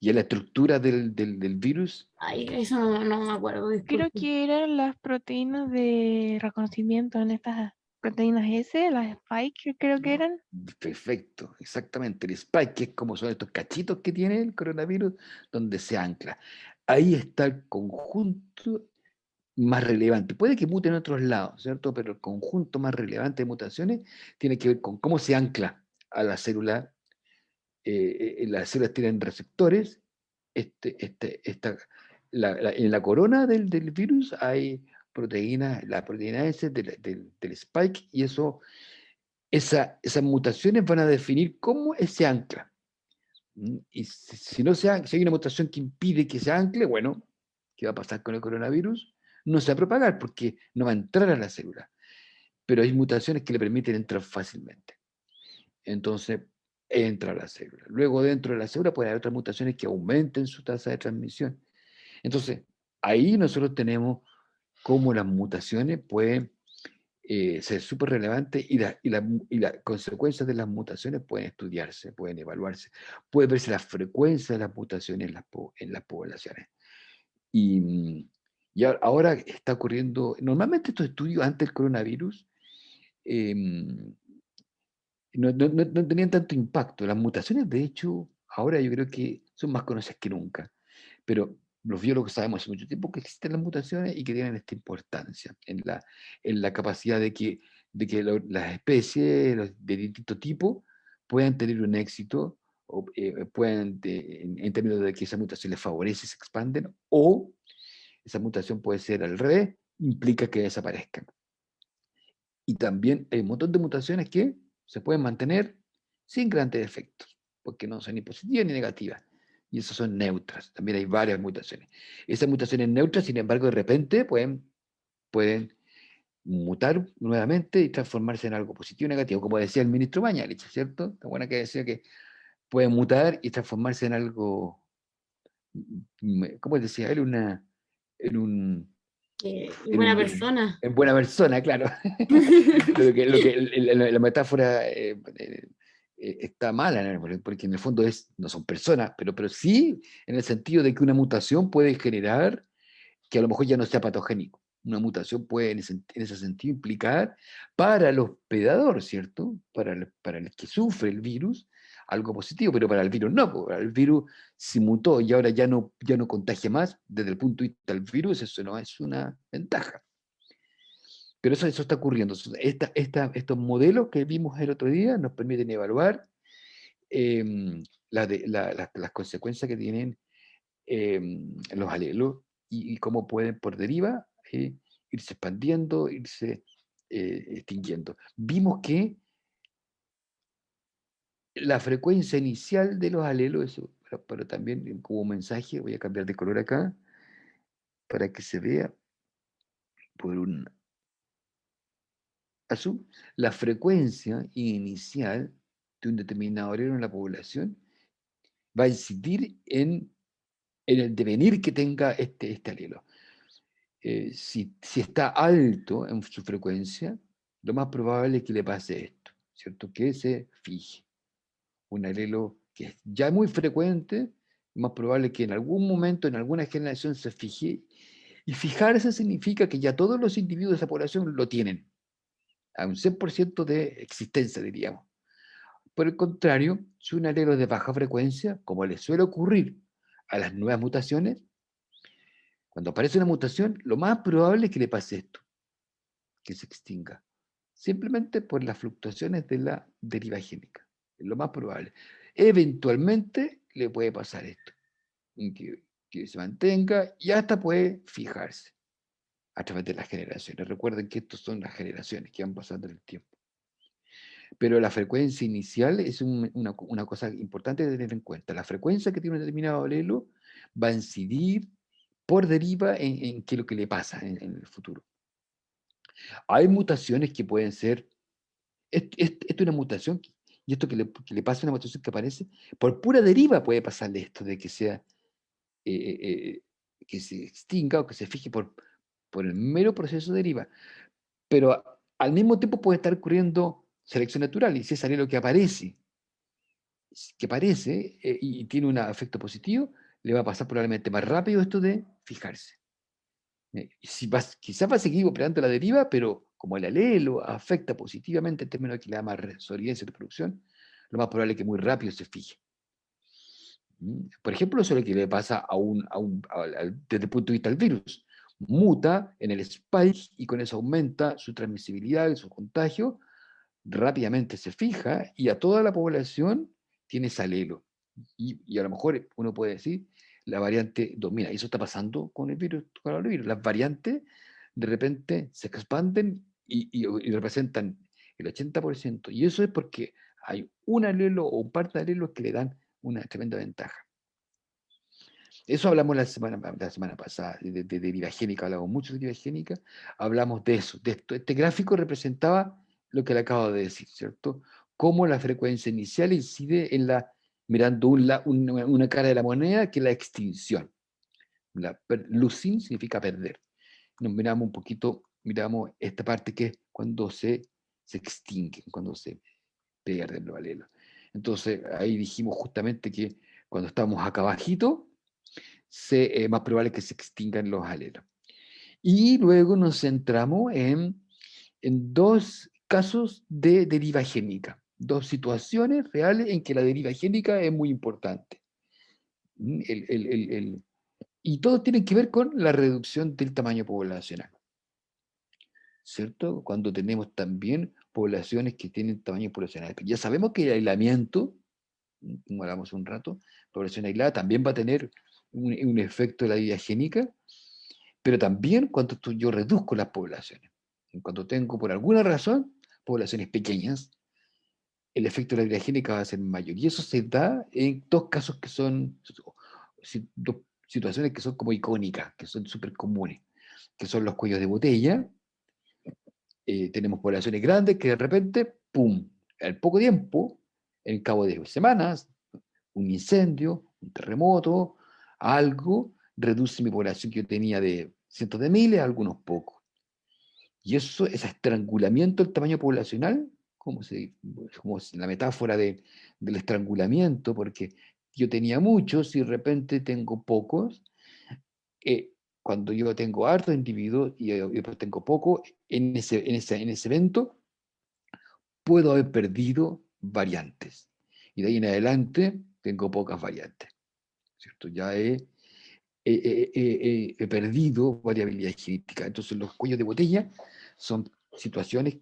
Y en la estructura del virus, Ay, eso no me acuerdo, Creo disculpe. que eran las proteínas de reconocimiento en estas proteínas S, las Spike, creo que eran. perfecto, exactamente. El spike, que es como son estos cachitos que tiene el coronavirus, donde se ancla. Ahí está el conjunto más relevante. Puede que mute en otros lados, ¿cierto? Pero el conjunto más relevante de mutaciones tiene que ver con cómo se ancla a la célula. Las células tienen receptores. En la corona del virus hay proteína, la proteína S del spike, y esas mutaciones van a definir cómo se ancla. Y si no si hay una mutación que impide que se ancle, bueno, ¿qué va a pasar con el coronavirus? No se va a propagar porque no va a entrar a la célula. Pero hay mutaciones que le permiten entrar fácilmente. Entonces, entra a la célula. Luego, dentro de la célula puede haber otras mutaciones que aumenten su tasa de transmisión. Entonces, ahí nosotros tenemos cómo las mutaciones pueden ser súper relevantes, y las consecuencias de las mutaciones pueden estudiarse, pueden evaluarse. Puede verse la frecuencia de las mutaciones en las poblaciones. Y ahora está ocurriendo, normalmente estos estudios antes del coronavirus em, no tenían tanto impacto. Las mutaciones, de hecho, ahora yo creo que son más conocidas que nunca. Pero los biólogos sabemos hace mucho tiempo que existen las mutaciones y que tienen esta importancia en la capacidad de que las especies de distinto tipo puedan tener un éxito, o puedan, en términos de que esa mutación les favorece, se expanden, o esa mutación puede ser al revés, implica que desaparezcan. Y también hay un montón de mutaciones que se pueden mantener sin grandes efectos, porque no son ni positivas ni negativas. Y esas son neutras. También hay varias mutaciones. Esas mutaciones neutras, sin embargo, de repente pueden mutar nuevamente y transformarse en algo positivo o negativo, como decía el ministro Mañalich, ¿cierto? Tan buena que decía que pueden mutar y transformarse en algo, ¿cómo decía él? En, Buena un, persona. en buena persona, claro. La metáfora está mala, ¿no? Porque en el fondo no son personas, pero sí en el sentido de que una mutación puede generar que a lo mejor ya no sea patogénico. Una mutación puede en ese sentido implicar para el hospedador, ¿cierto? Para el que sufre el virus, algo positivo, pero para el virus no. Para el virus, si mutó y ahora ya no contagia más, desde el punto de vista del virus, eso no es una ventaja. Pero eso está ocurriendo. Estos modelos que vimos el otro día nos permiten evaluar las consecuencias que tienen los alelos, y cómo pueden por deriva irse expandiendo, irse extinguiendo. Vimos que la frecuencia inicial de los alelos, eso, pero también como mensaje, voy a cambiar de color acá para que se vea por un azul, la frecuencia inicial de un determinado alelo en la población va a incidir en el devenir que tenga este alelo. Si está alto en su frecuencia, lo más probable es que le pase esto, ¿cierto? Que se fije. Un alelo que es ya muy frecuente, lo más probable es que en algún momento, en alguna generación, se fije. Y fijarse significa que ya todos los individuos de esa población lo tienen, a un 100% de existencia, diríamos. Por el contrario, si un alelo es de baja frecuencia, como le suele ocurrir a las nuevas mutaciones, cuando aparece una mutación, lo más probable es que le pase esto, que se extinga, simplemente por las fluctuaciones de la deriva génica. Es lo más probable. Eventualmente le puede pasar esto, que se mantenga y hasta puede fijarse a través de las generaciones. Recuerden que estos son las generaciones que van pasando en el tiempo. Pero la frecuencia inicial es una cosa importante de tener en cuenta. La frecuencia que tiene un determinado alelo va a incidir por deriva en qué es lo que le pasa en el futuro. Hay mutaciones que pueden ser, esto es una mutación, y esto que le pasa a una mutación que aparece, por pura deriva puede pasarle esto de que sea, que se extinga o que se fije por el mero proceso de deriva. Pero al mismo tiempo puede estar ocurriendo selección natural, y si es alelo que aparece y tiene un efecto positivo, le va a pasar probablemente más rápido esto de fijarse. Quizás va a seguir operando la deriva, pero como el alelo afecta positivamente en términos de que le da más solidez y reproducción, lo más probable es que muy rápido se fije. Por ejemplo, eso es lo que le pasa desde el punto de vista del virus. Muta en el spike y con eso aumenta su transmisibilidad y su contagio, rápidamente se fija y a toda la población tiene ese alelo. Y a lo mejor uno puede decir, la variante domina. Y eso está pasando con el virus, con el virus. Las variantes de repente se expanden y representan el 80%. Y eso es porque hay un alelo o un par de alelos que le dan una tremenda ventaja. Eso hablamos la semana pasada, de deriva génica, hablamos mucho de deriva génica, hablamos de eso, de esto. Este gráfico representaba lo que le acabo de decir, ¿cierto? Cómo la frecuencia inicial incide en mirando una cara de la moneda, que es la extinción. Losing significa perder. Nos miramos un poquito, miramos esta parte que es cuando se extingue, cuando se pierden los alelos. Entonces, ahí dijimos justamente que cuando estamos acá abajito, es más probable que se extingan los alelos. Y luego nos centramos en dos casos de deriva génica, dos situaciones reales en que la deriva génica es muy importante. Y todo tiene que ver con la reducción del tamaño poblacional, ¿cierto? Cuando tenemos también poblaciones que tienen tamaño poblacional. Ya sabemos que el aislamiento, como hablamos un rato, población aislada también va a tener un efecto de la deriva génica, pero también cuando yo reduzco las poblaciones. Cuando tengo, por alguna razón, poblaciones pequeñas, el efecto de la deriva génica va a ser mayor. Y eso se da en dos casos que son dos situaciones que son como icónicas, que son súper comunes, que son los cuellos de botella. Tenemos poblaciones grandes que de repente, ¡pum!, al poco tiempo, en cabo de semanas, un incendio, un terremoto, algo, reduce mi población que yo tenía de cientos de miles a algunos pocos. Y eso, ese estrangulamiento del tamaño poblacional, como la metáfora del estrangulamiento, porque yo tenía muchos y de repente tengo pocos, cuando yo tengo hartos individuos y después tengo poco, en ese evento puedo haber perdido variantes. Y de ahí en adelante tengo pocas variantes, ¿cierto? Ya he perdido variabilidad genética. Entonces los cuellos de botella son situaciones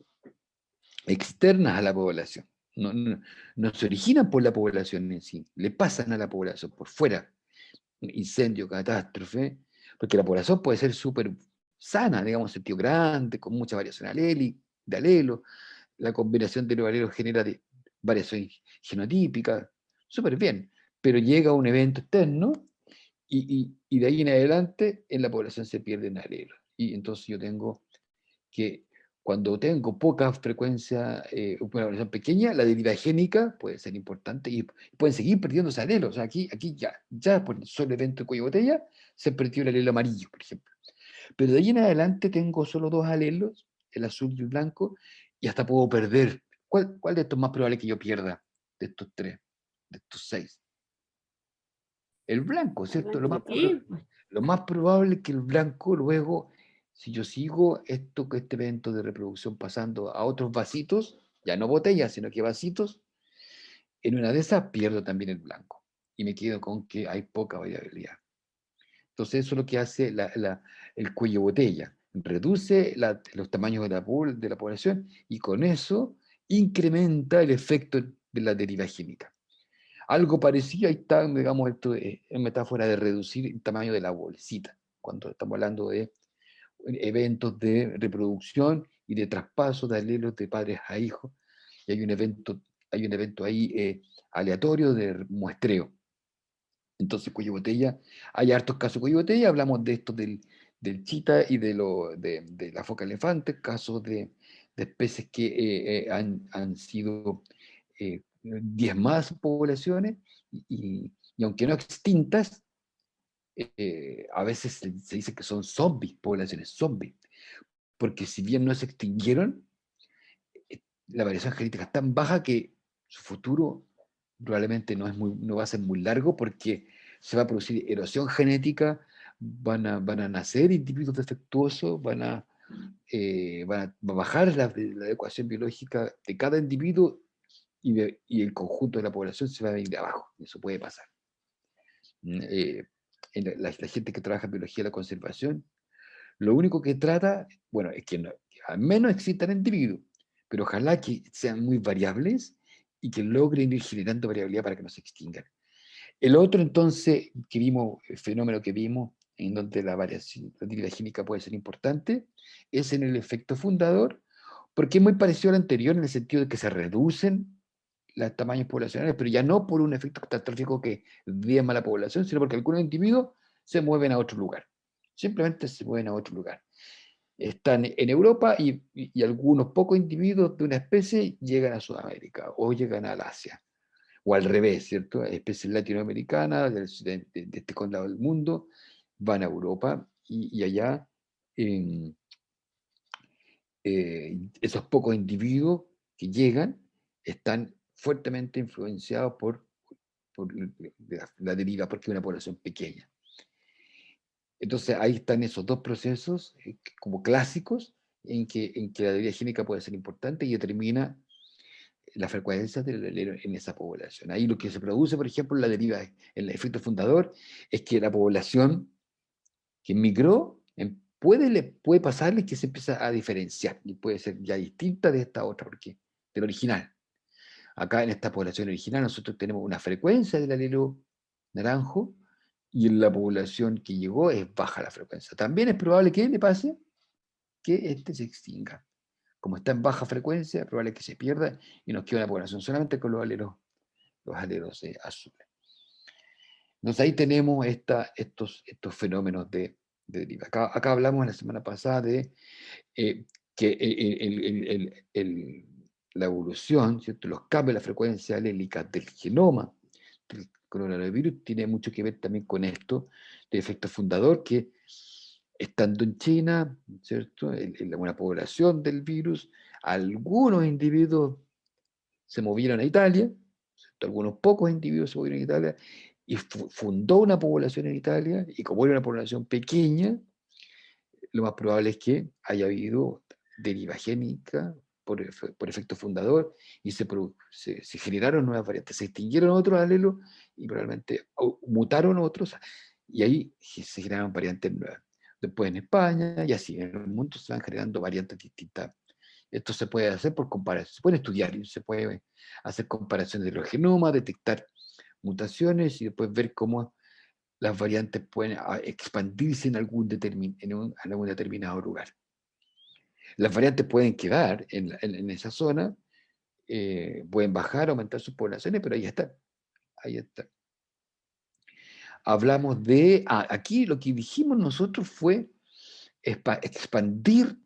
externas a la población. No se originan por la población en sí, le pasan a la población por fuera. Incendio, catástrofe, porque la población puede ser súper sana, digamos, en sentido grande, con mucha variación de alelo, la combinación de los alelos genera variaciones genotípicas, súper bien, pero llega un evento externo y de ahí en adelante en la población se pierden alelos. Y entonces yo tengo que, cuando tengo poca frecuencia, una población pequeña, la deriva génica puede ser importante y pueden seguir perdiéndose alelos. O sea, aquí ya por el solo evento de cuello de botella se perdió el alelo amarillo, por ejemplo. Pero de ahí en adelante tengo solo dos alelos, el azul y el blanco, y hasta puedo perder. ¿Cuál de estos es más probable que yo pierda de estos tres, de estos seis? El blanco, ¿cierto? Sí, pues. Lo más probable es que el blanco luego, si yo sigo este evento de reproducción pasando a otros vasitos, ya no botellas, sino que vasitos, en una de esas pierdo también el blanco y me quedo con que hay poca variabilidad. Entonces eso es lo que hace el cuello botella. Reduce los tamaños de la población y con eso incrementa el efecto de la derivación. Algo parecido, ahí está, digamos, esto es metáfora de reducir el tamaño de la bolsita, cuando estamos hablando de eventos de reproducción y de traspaso de alelos de padres a hijos, y hay un evento ahí aleatorio de muestreo. Entonces, cuello botella, hay hartos casos de cuello botella, hablamos de esto del chita y de la foca elefante, casos de especies que han sido diezmadas sus poblaciones, y aunque no extintas, a veces se dice que son zombies, poblaciones zombies, porque si bien no se extinguieron, la variación genética es tan baja que su futuro probablemente no va a ser muy largo, porque se va a producir erosión genética, van a nacer individuos defectuosos, va a bajar la ecuación biológica de cada individuo, y el conjunto de la población se va a venir de abajo. Eso puede pasar. La gente que trabaja en biología de la conservación, lo único que trata, bueno, es que al menos existan individuos, pero ojalá que sean muy variables y que logren ir generando variabilidad para que no se extingan. El otro, entonces, que vimos, el fenómeno que vimos, en donde la variación, la actividad química puede ser importante, es en el efecto fundador, porque es muy parecido al anterior en el sentido de que se reducen los tamaños poblacionales, pero ya no por un efecto catastrófico que diezma la población, sino porque algunos individuos se mueven a otro lugar. Simplemente se mueven a otro lugar. Están en Europa y algunos pocos individuos de una especie llegan a Sudamérica o llegan al Asia. O al revés, ¿cierto? Especies latinoamericanas de este lado del mundo van a Europa y allá esos pocos individuos que llegan están fuertemente influenciados por la deriva, porque es una población pequeña. Entonces ahí están esos dos procesos como clásicos en que la deriva génica puede ser importante y determina la frecuencia del alelo en esa población. Ahí lo que se produce, por ejemplo, la deriva, el efecto fundador, es que la población que migró puede pasarle que se empieza a diferenciar y puede ser ya distinta de esta otra, porque del original. Acá en esta población original nosotros tenemos una frecuencia del alelo naranjo y en la población que llegó es baja la frecuencia. También es probable que le pase que este se extinga. Como está en baja frecuencia, es probable que se pierda y nos quede una población solamente con los alelos azules. Entonces ahí tenemos estos fenómenos de deriva. Acá hablamos la semana pasada de que la evolución, ¿cierto? Los cambios de la frecuencia alélica del genoma del coronavirus tiene mucho que ver también con esto, de efecto fundador, que estando en China, ¿cierto? En una población del virus, algunos individuos se movieron a Italia, ¿cierto? Algunos pocos individuos se movieron a Italia y fundó una población en Italia, y como era una población pequeña, lo más probable es que haya habido deriva génica por efecto fundador y se generaron nuevas variantes, se extinguieron otros alelos y probablemente mutaron otros, y ahí se generaron variantes nuevas. Después en España y así, en el mundo se van generando variantes distintas. Esto se puede hacer por comparación, se puede estudiar y se puede hacer comparaciones de los genomas, detectar mutaciones y después ver cómo las variantes pueden expandirse en algún determinado lugar. Las variantes pueden quedar en esa zona, pueden bajar, aumentar sus poblaciones, pero ahí está. Ahí está. Hablamos de, aquí lo que dijimos nosotros fue expandir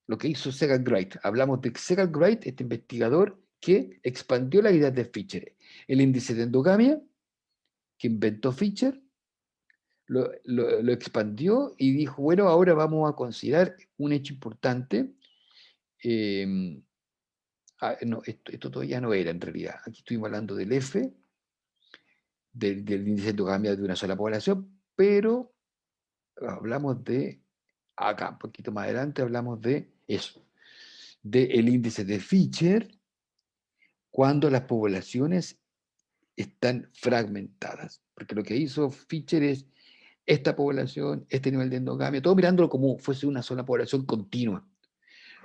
lo que hizo Segal Wright. Hablamos de Segal Wright, este investigador que expandió la idea de Fischer. El índice de endogamia que inventó Fischer, lo expandió y dijo, bueno, ahora vamos a considerar un hecho importante. No, esto todavía no era en realidad. Aquí estuvimos hablando del F, del índice de endogamia de una sola población, pero hablamos de, acá, un poquito más adelante, hablamos de eso, del índice de Fischer, cuando las poblaciones están fragmentadas. Porque lo que hizo Fischer es esta población, este nivel de endogamia, todo mirándolo como fuese una sola población continua.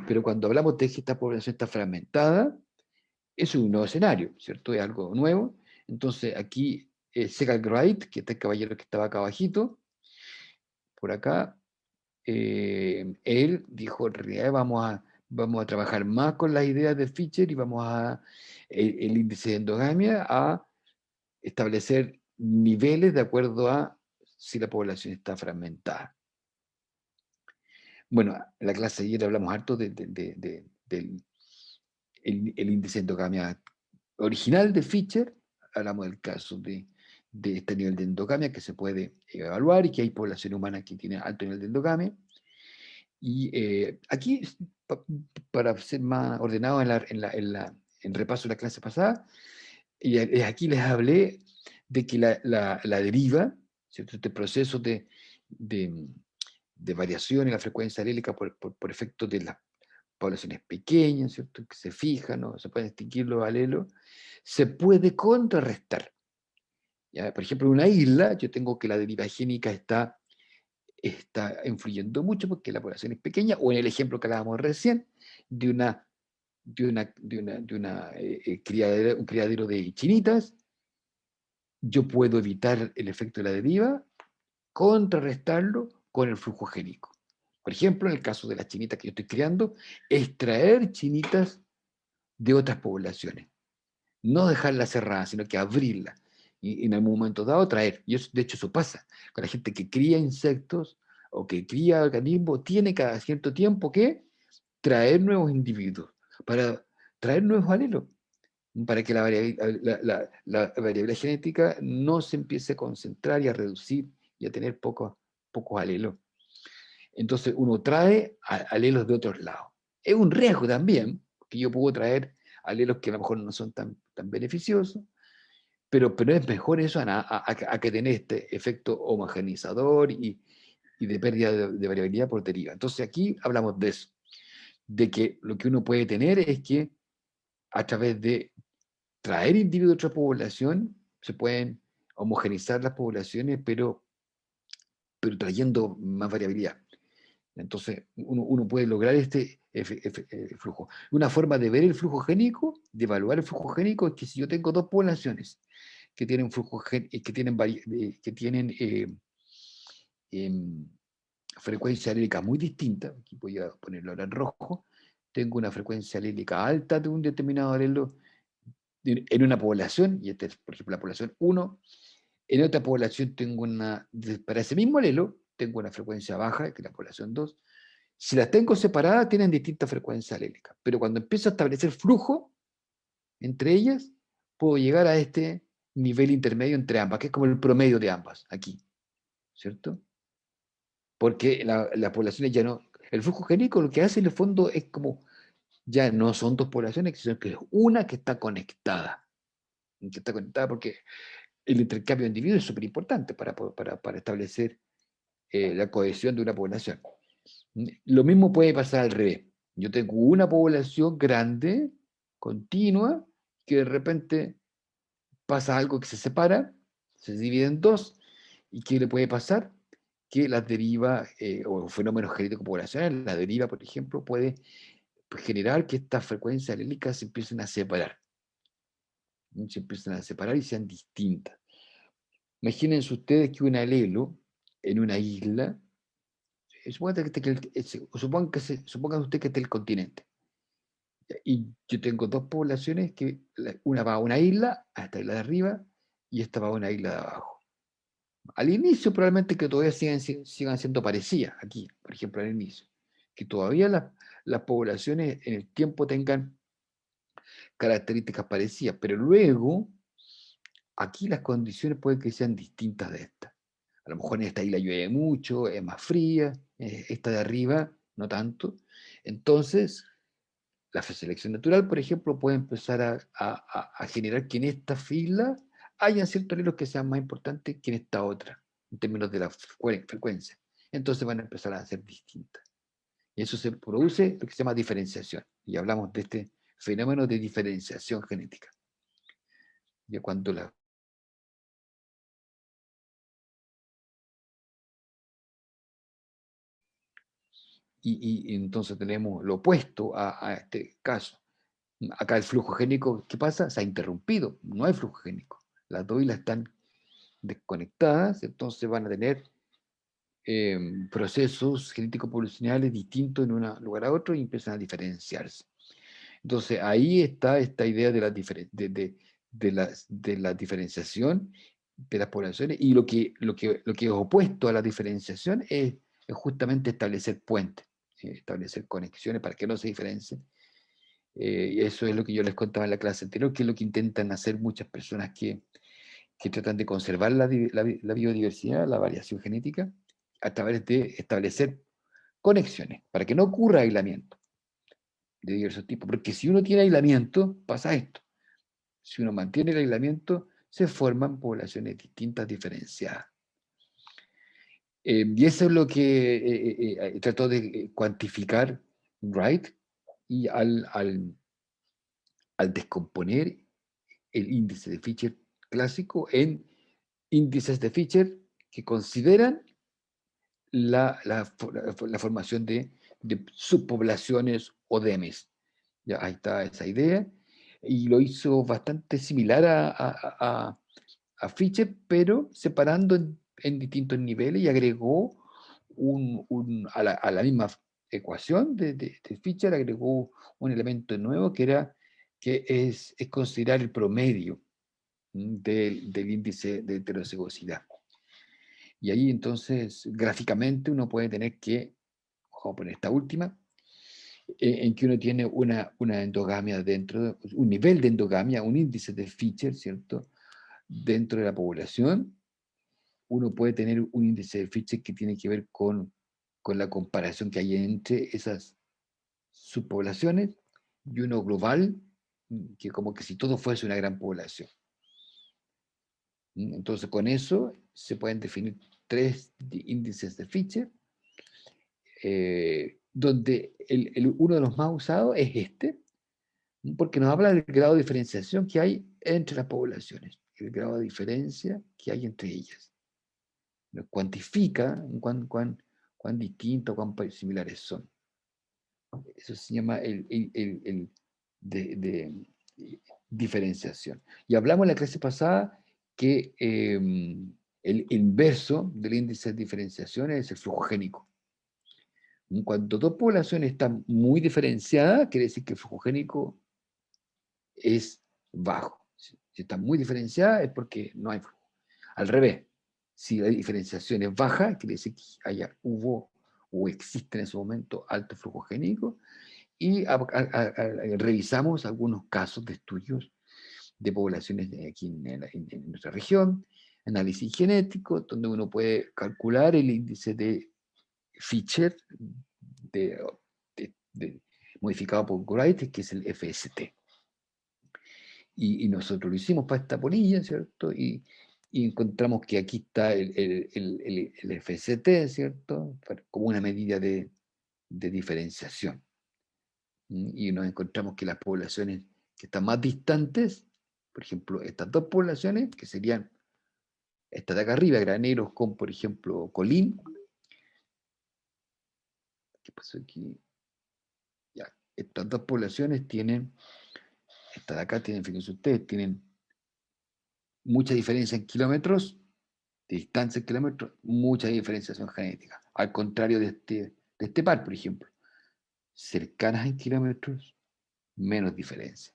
Pero cuando hablamos de que esta población está fragmentada, es un nuevo escenario, ¿cierto? Es algo nuevo. Entonces aquí Segall Wright, que este caballero que estaba acá abajito, por acá, él dijo, en realidad vamos a trabajar más con las ideas de Fischer y vamos el índice de endogamia a establecer niveles de acuerdo a si la población está fragmentada. Bueno, en la clase de ayer hablamos harto del el índice de endogamia original de Fischer, hablamos del caso de este nivel de endogamia que se puede evaluar y que hay población humana que tiene alto nivel de endogamia. Y aquí, para ser más ordenado en repaso de la clase pasada, y aquí les hablé de que la deriva, ¿cierto? Este proceso de variación en la frecuencia alélica por efecto de las poblaciones pequeñas, ¿cierto? Que se fijan, ¿no? Se pueden distinguir los alelos, se puede contrarrestar. ¿Ya? Por ejemplo, en una isla, yo tengo que la deriva génica está influyendo mucho porque la población es pequeña, o en el ejemplo que hablábamos recién, de un criadero de chinitas, yo puedo evitar el efecto de la deriva, contrarrestarlo con el flujo génico. Por ejemplo, en el caso de las chinitas que yo estoy criando, extraer chinitas de otras poblaciones. No dejarlas cerradas, sino que abrirlas. Y en algún momento dado traer. Y eso, de hecho, eso pasa. Con la gente que cría insectos o que cría organismos, tiene cada cierto tiempo que traer nuevos individuos, para traer nuevos alelos, para que la variabilidad genética no se empiece a concentrar y a reducir y a tener pocos alelos. Entonces uno trae alelos de otros lados. Es un riesgo también, que yo puedo traer alelos que a lo mejor no son tan beneficiosos, pero es mejor eso a que tener este efecto homogenizador y de pérdida de variabilidad por deriva. Entonces aquí hablamos de eso, de que lo que uno puede tener es que a través de traer individuos de otra población se pueden homogenizar las poblaciones, pero trayendo más variabilidad. Entonces, uno puede lograr este flujo. Una forma de ver el flujo génico, de evaluar el flujo génico, es que si yo tengo dos poblaciones que tienen que tienen frecuencia alélica muy distinta, aquí voy a ponerlo ahora en rojo, tengo una frecuencia alélica alta de un determinado alelo en una población, y esta es, por ejemplo, la población 1, en otra población tengo para ese mismo alelo, tengo una frecuencia baja, que es la población 2. Si las tengo separadas, tienen distintas frecuencias alélicas, pero cuando empiezo a establecer flujo entre ellas, puedo llegar a este nivel intermedio entre ambas, que es como el promedio de ambas, aquí, ¿cierto? Porque las poblaciones ya no... El flujo génico lo que hace en el fondo es como, ya no son dos poblaciones, sino que es una que está conectada. Que está conectada porque el intercambio de individuos es súper importante para establecer la cohesión de una población. Lo mismo puede pasar al revés. Yo tengo una población grande, continua, que de repente pasa algo que se separa, se divide en dos, y ¿qué le puede pasar? Que las derivas o fenómenos genéticos poblacionales, la deriva, por ejemplo, puede generar que estas frecuencias alélicas se empiecen a separar. Se empiezan a separar y sean distintas. Imagínense ustedes que un alelo en una isla, supongan usted que esté el continente, y yo tengo dos poblaciones, que una va a una isla, a esta isla de arriba, y esta va a una isla de abajo. Al inicio probablemente que todavía sigan siendo parecidas, aquí, por ejemplo, al inicio, que todavía las poblaciones en el tiempo tengan características parecidas, pero luego aquí las condiciones pueden que sean distintas de estas. A lo mejor en esta isla llueve mucho, es más fría, esta de arriba no tanto. Entonces, la selección natural, por ejemplo, puede empezar a generar que en esta fila hayan ciertos alelos que sean más importantes que en esta otra, en términos de la frecuencia. Entonces van a empezar a ser distintas. Y eso se produce lo que se llama diferenciación. Y hablamos de este fenómeno de diferenciación genética. Y cuando y entonces tenemos lo opuesto a este caso. Acá el flujo génico, ¿qué pasa? Se ha interrumpido, no hay flujo génico. Las dos islas están desconectadas, entonces van a tener procesos genético-poblacionales distintos en un lugar a otro y empiezan a diferenciarse. Entonces ahí está esta idea de la diferenciación de las poblaciones, y lo que es opuesto a la diferenciación es justamente establecer puentes, establecer conexiones para que no se diferencien. Y eso es lo que yo les contaba en la clase anterior, que es lo que intentan hacer muchas personas que tratan de conservar la biodiversidad, la variación genética, a través de establecer conexiones, para que no ocurra aislamiento de diversos tipos. Porque si uno tiene aislamiento, pasa esto. Si uno mantiene el aislamiento, se forman poblaciones distintas, diferenciadas. Y eso es lo que trató de cuantificar Wright, y al descomponer el índice de Fisher clásico en índices de Fisher que consideran la formación de subpoblaciones o demes. Ya, ahí está esa idea, y lo hizo bastante similar a Fisher, pero separando en distintos niveles, y agregó a la misma ecuación de Fisher, agregó un elemento nuevo que es considerar el promedio del índice de heterozigosidad. Y ahí entonces gráficamente uno puede tener que, vamos a poner esta última, en que uno tiene una endogamia dentro, un nivel de endogamia, un índice de Fisher, ¿cierto? Dentro de la población, uno puede tener un índice de Fisher que tiene que ver con la comparación que hay entre esas subpoblaciones, y uno global, que como que si todo fuese una gran población. Entonces con eso se pueden definir 3 índices de Fisher, donde uno de los más usados es este, porque nos habla del grado de diferenciación que hay entre las poblaciones, el grado de diferencia que hay entre ellas. Nos cuantifica cuán distintos, cuán similares son. Eso se llama de diferenciación. Y hablamos en la clase pasada que el inverso del índice de diferenciación es el flujo génico. Cuando dos poblaciones están muy diferenciadas, quiere decir que el flujo génico es bajo. Si está muy diferenciada es porque no hay flujo. Al revés, si la diferenciación es baja, quiere decir que hubo o existe en ese momento alto flujo génico. Y revisamos algunos casos de estudios de poblaciones aquí en nuestra región, análisis genético, donde uno puede calcular el índice de Fisher modificado por Wright, que es el FST. Y nosotros lo hicimos para esta polilla, ¿cierto? Y encontramos que aquí está el FST, ¿cierto? Como una medida de diferenciación. Y nos encontramos que las poblaciones que están más distantes, por ejemplo, estas dos poblaciones, que serían esta de acá arriba, graneros con, por ejemplo, colín. ¿Qué pasó aquí? Ya, estas dos poblaciones tienen, esta de acá tienen, fíjense ustedes, tienen mucha diferencia en kilómetros, de distancia en kilómetros, mucha diferenciación genética. Al contrario de este par, por ejemplo. Cercanas en kilómetros, menos diferencia.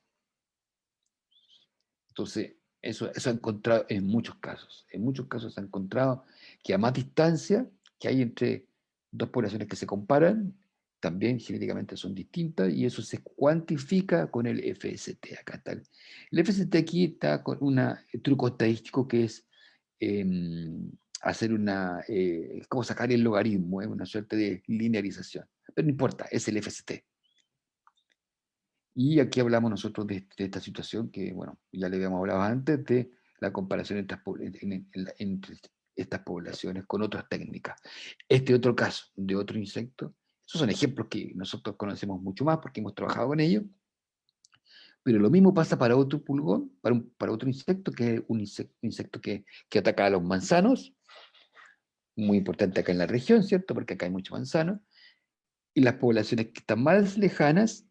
Entonces, eso ha encontrado en muchos casos. En muchos casos se ha encontrado que a más distancia que hay entre dos poblaciones que se comparan, también genéticamente son distintas, y eso se cuantifica con el FST. Acá está el FST, aquí está con un truco estadístico que es hacer como sacar el logaritmo, una suerte de linearización. Pero no importa, es el FST. Y aquí hablamos nosotros de esta situación que, bueno, ya le habíamos hablado antes, de la comparación entre estas poblaciones con otras técnicas. Este otro caso de otro insecto, esos son ejemplos que nosotros conocemos mucho más porque hemos trabajado con ellos, pero lo mismo pasa para otro pulgón, para otro insecto, que es un insecto que ataca a los manzanos, muy importante acá en la región, ¿cierto? Porque acá hay mucho manzano. Y las poblaciones que están más lejanas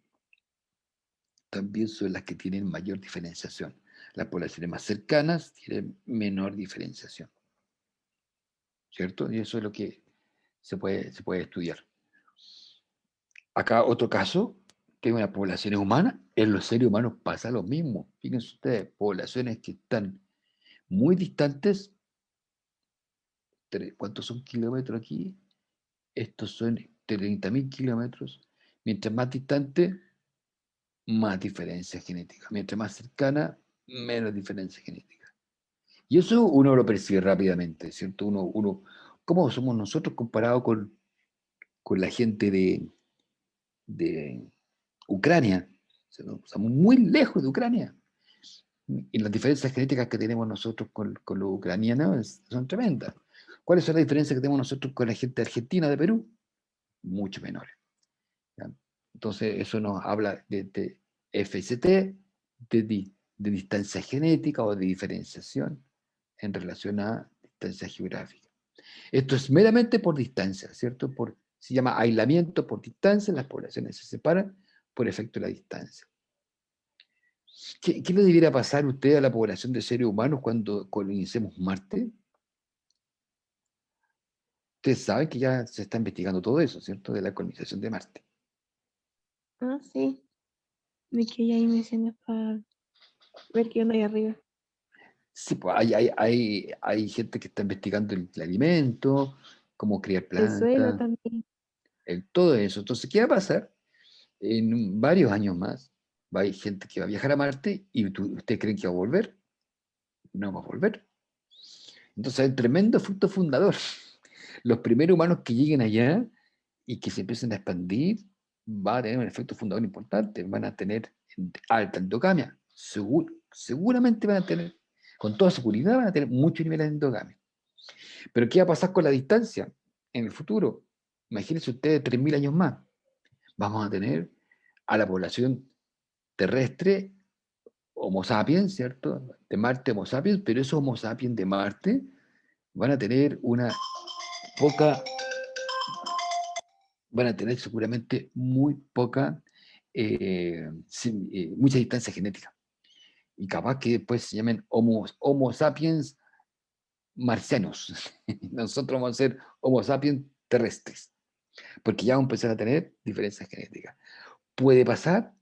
también son las que tienen mayor diferenciación. Las poblaciones más cercanas tienen menor diferenciación, ¿cierto? Y eso es lo que se puede estudiar. Acá otro caso, que es una población humana, en los seres humanos pasa lo mismo. Fíjense ustedes, poblaciones que están muy distantes, ¿cuántos son kilómetros aquí? Estos son 30.000 kilómetros. Mientras más distante, más diferencia genética. Mientras más cercana, menos diferencia genética. Y eso uno lo percibe rápidamente, ¿cierto? ¿Cómo somos nosotros comparados con la gente de Ucrania? O sea, estamos muy lejos de Ucrania. Y las diferencias genéticas que tenemos nosotros con los ucranianos son tremendas. ¿Cuáles son las diferencias que tenemos nosotros con la gente de Argentina, de Perú? Mucho menores. ¿Ya? Entonces, eso nos habla de FST, de distancia genética o de diferenciación en relación a distancia geográfica. Esto es meramente por distancia, ¿cierto? Se llama aislamiento por distancia, las poblaciones se separan por efecto de la distancia. ¿Qué le debiera pasar a usted a la población de seres humanos cuando colonicemos Marte? Ustedes saben que ya se está investigando todo eso, ¿cierto? De la colonización de Marte. Ah, sí. De que ya hay misiones para ver qué onda ahí arriba. Sí, pues hay gente que está investigando el alimento, cómo criar El suelo plantas, también. todo eso. Entonces, ¿qué va a pasar? En varios años más, va a haber gente que va a viajar a Marte y ¿ustedes creen que va a volver? No va a volver. Entonces, hay un tremendo fruto fundador. Los primeros humanos que lleguen allá y que se empiecen a expandir, va a tener un efecto fundador importante. Van a tener alta endogamia. Seguramente van a tener, con toda seguridad, van a tener muchos niveles de endogamia. Pero ¿qué va a pasar con la distancia en el futuro? Imagínense ustedes 3.000 años más. Vamos a tener a la población terrestre Homo sapiens, ¿cierto? De Marte Homo sapiens, pero esos Homo sapiens de Marte van a tener poca, van a tener seguramente muy poca, mucha distancia genética. Y capaz que después se llamen Homo sapiens marcianos. Nosotros vamos a ser Homo sapiens terrestres, porque ya vamos a empezar a tener diferencias genéticas. Puede pasar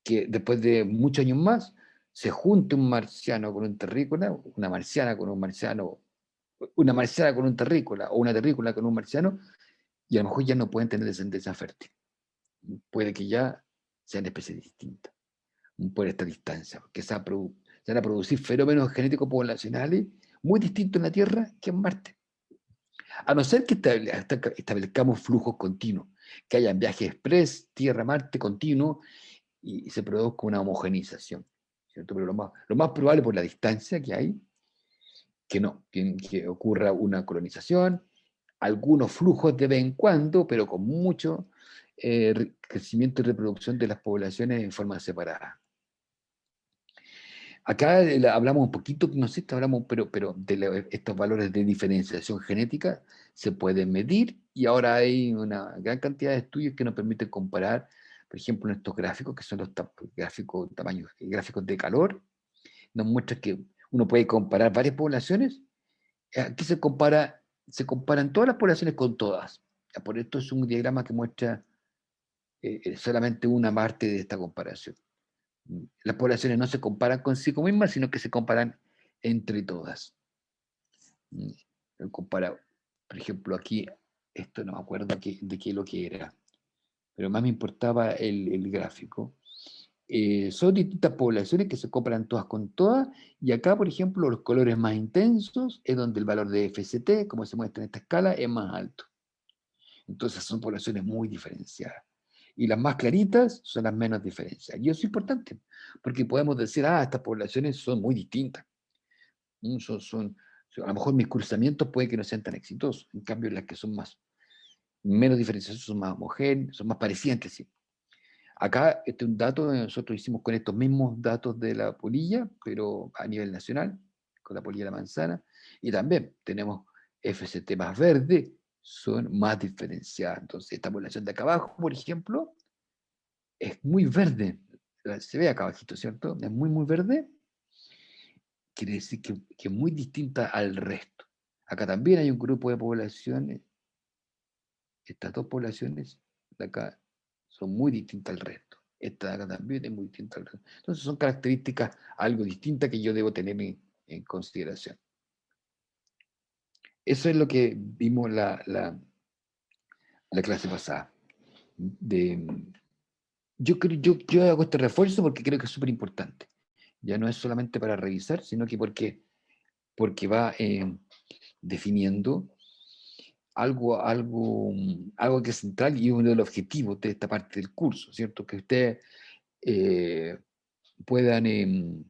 que después de muchos años más se junte un marciano con un terrícola, una marciana con un marciano, una marciana con un terrícola o una terrícola con un marciano, y a lo mejor ya no pueden tener descendencia fértil. Puede que ya sean especies distintas por esta distancia, porque se van a producir fenómenos genéticos poblacionales muy distintos en la Tierra que en Marte. A no ser que establezcamos flujos continuos, que haya viajes express, Tierra-Marte continuo, y se produzca una homogenización, ¿cierto? Pero lo más probable por la distancia que hay, que no, que ocurra una colonización, algunos flujos de vez en cuando, pero con mucho crecimiento y reproducción de las poblaciones en forma separada. Acá hablamos un poquito, no sé si hablamos, pero estos valores de diferenciación genética se pueden medir y ahora hay una gran cantidad de estudios que nos permiten comparar, por ejemplo, en estos gráficos, que son los gráficos de calor, nos muestra que uno puede comparar varias poblaciones. Aquí se comparan todas las poblaciones con todas. Por esto es un diagrama que muestra solamente una parte de esta comparación. Las poblaciones no se comparan consigo mismas, sino que se comparan entre todas. Compara, por ejemplo, aquí, esto no me acuerdo de qué lo que era, pero más me importaba el gráfico. Son distintas poblaciones que se comparan todas con todas, y acá, por ejemplo, los colores más intensos es donde el valor de FST, como se muestra en esta escala, es más alto. Entonces son poblaciones muy diferenciadas. Y las más claritas son las menos diferenciadas. Y eso es importante, porque podemos decir, estas poblaciones son muy distintas. A lo mejor mis cruzamientos puede que no sean tan exitosos. En cambio, las que son menos diferenciadas son más homogéneas, son más parecidas entre sí. Acá, este es un dato que nosotros hicimos con estos mismos datos de la polilla, pero a nivel nacional, con la polilla de la manzana. Y también tenemos FCT más verde, son más diferenciadas. Entonces, esta población de acá abajo, por ejemplo, es muy verde. Se ve acá abajito, ¿cierto? Es muy, muy verde. Quiere decir que es muy distinta al resto. Acá también hay un grupo de poblaciones. Estas dos poblaciones de acá son muy distintas al resto. Esta de acá también es muy distinta al resto. Entonces son características algo distintas que yo debo tener en consideración. Eso es lo que vimos la clase pasada. Yo hago este refuerzo porque creo que es súper importante. Ya no es solamente para revisar, sino que porque va definiendo algo que es central y uno de los objetivos de esta parte del curso, ¿cierto? Que ustedes puedan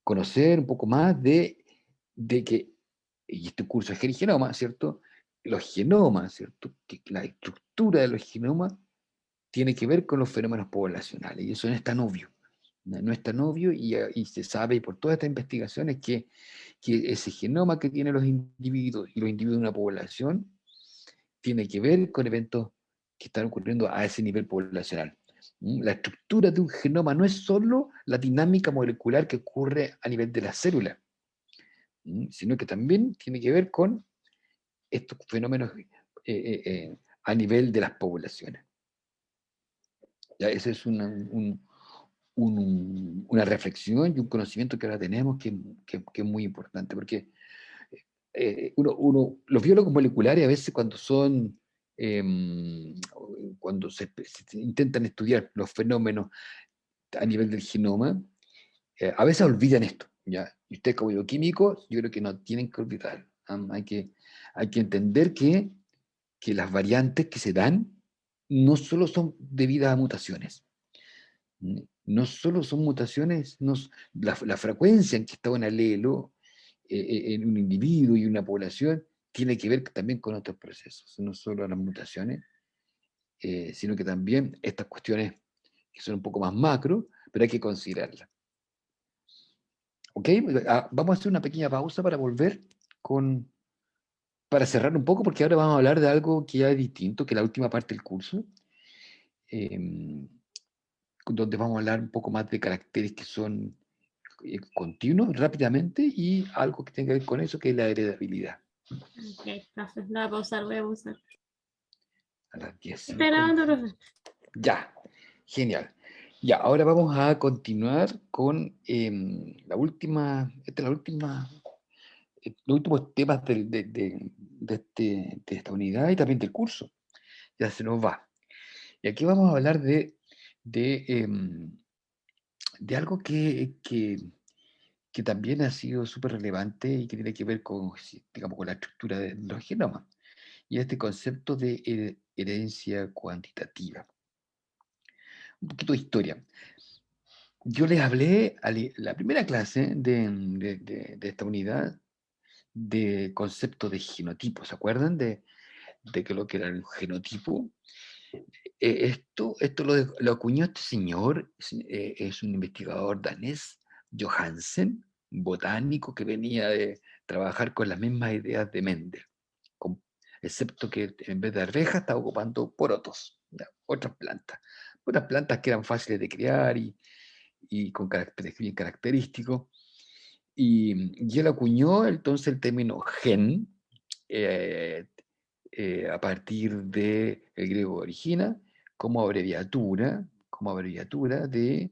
conocer un poco más de que, y este curso es el genoma, ¿cierto? Los genomas, ¿cierto? Que la estructura de los genomas tiene que ver con los fenómenos poblacionales, y eso no es tan obvio. No es tan obvio y se sabe por todas estas investigaciones que ese genoma que tienen los individuos y los individuos de una población tiene que ver con eventos que están ocurriendo a ese nivel poblacional. La estructura de un genoma no es solo la dinámica molecular que ocurre a nivel de la célula, sino que también tiene que ver con estos fenómenos a nivel de las poblaciones. Ya, esa es una reflexión y un conocimiento que ahora tenemos que es muy importante, porque los biólogos moleculares a veces cuando se intentan estudiar los fenómenos a nivel del genoma, a veces olvidan esto, ¿ya? Y ustedes como bioquímicos, yo creo que no tienen que olvidar. Hay que entender que las variantes que se dan no solo son debidas a mutaciones, no solo son mutaciones, la frecuencia en que está un alelo en un individuo y una población tiene que ver también con otros procesos, no solo las mutaciones, sino que también estas cuestiones que son un poco más macro, pero hay que considerarlas. ¿Ok? Vamos a hacer una pequeña pausa para volver para cerrar un poco, porque ahora vamos a hablar de algo que ya es distinto, que la última parte del curso, donde vamos a hablar un poco más de caracteres que son continuos rápidamente y algo que tenga que ver con eso, que es la heredabilidad. Ok, profe, la voy a pausar, voy a pausar. A las 10. Estoy grabando, profe. Ya, genial. Ya, ahora vamos a continuar con los últimos temas de esta unidad y también del curso. Ya se nos va. Y aquí vamos a hablar de, em, de algo que también ha sido súper relevante y que tiene que ver digamos, con la estructura de los genomas, y este concepto de herencia cuantitativa. Un poquito de historia. Yo les hablé a la primera clase de esta unidad de concepto de genotipo. ¿Se acuerdan de que lo que era el genotipo? Esto lo acuñó este señor, es un investigador danés, Johansen, botánico que venía de trabajar con las mismas ideas de Mendel, excepto que en vez de arvejas estaba ocupando porotos, ¿ya? Otras plantas que eran fáciles de criar y con caracteres bien característicos. Y él acuñó entonces el término gen, eh, a partir del griego origina, como abreviatura de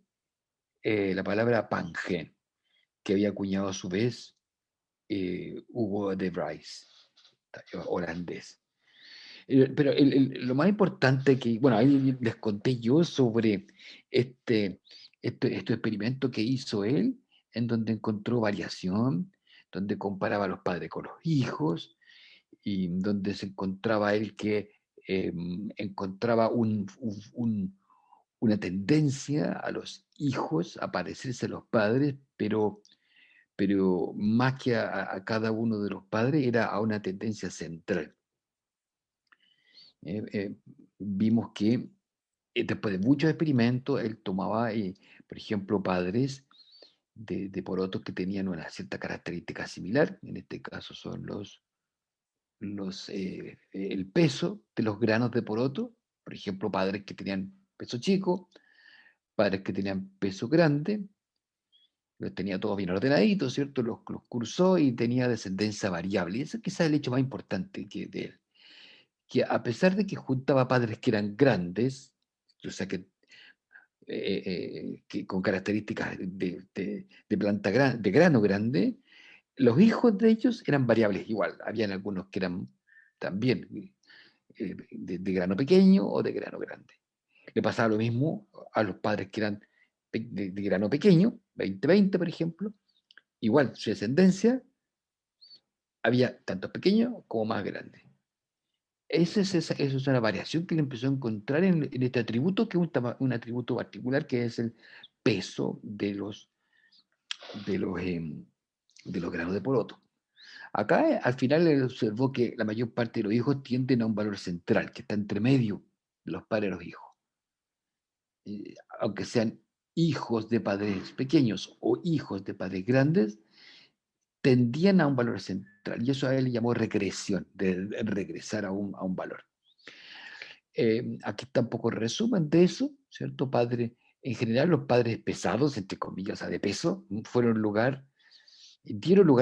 la palabra pangen, que había acuñado a su vez Hugo de Vries, holandés. Pero lo más importante que, bueno, ahí les conté yo sobre este experimento que hizo él, en donde encontró variación, donde comparaba a los padres con los hijos, y donde se encontraba él que encontraba una tendencia a los hijos a parecerse a los padres, pero más que a cada uno de los padres era a una tendencia central. Vimos que después de muchos experimentos, él tomaba, por ejemplo, padres de porotos que tenían una cierta característica similar, en este caso son el peso de los granos de poroto, por ejemplo, padres que tenían peso chico, padres que tenían peso grande, los tenía todos bien ordenaditos, ¿cierto? Los cursó y tenía descendencia variable. Y eso quizás es el hecho más importante de él, que a pesar de que juntaba padres que eran grandes, o sea, que con características de planta de grano grande, los hijos de ellos eran variables igual. Habían algunos que eran también de grano pequeño o de grano grande. Le pasaba lo mismo a los padres que eran de grano pequeño, 20-20 por ejemplo, igual su descendencia había tanto pequeño como más grande. Esa es una variación que le empezó a encontrar en este atributo, que es un atributo particular, que es el peso de los, em, de los granos de poroto. Acá al final él observó que la mayor parte de los hijos tienden a un valor central, que está entre medio de los padres y los hijos. Aunque sean hijos de padres pequeños o hijos de padres grandes, tendían a un valor central. Y eso a él le llamó regresión, de regresar a un valor. Aquí está un poco el resumen de eso, ¿cierto? En general, los padres pesados, entre comillas, o sea, de peso, dieron lugar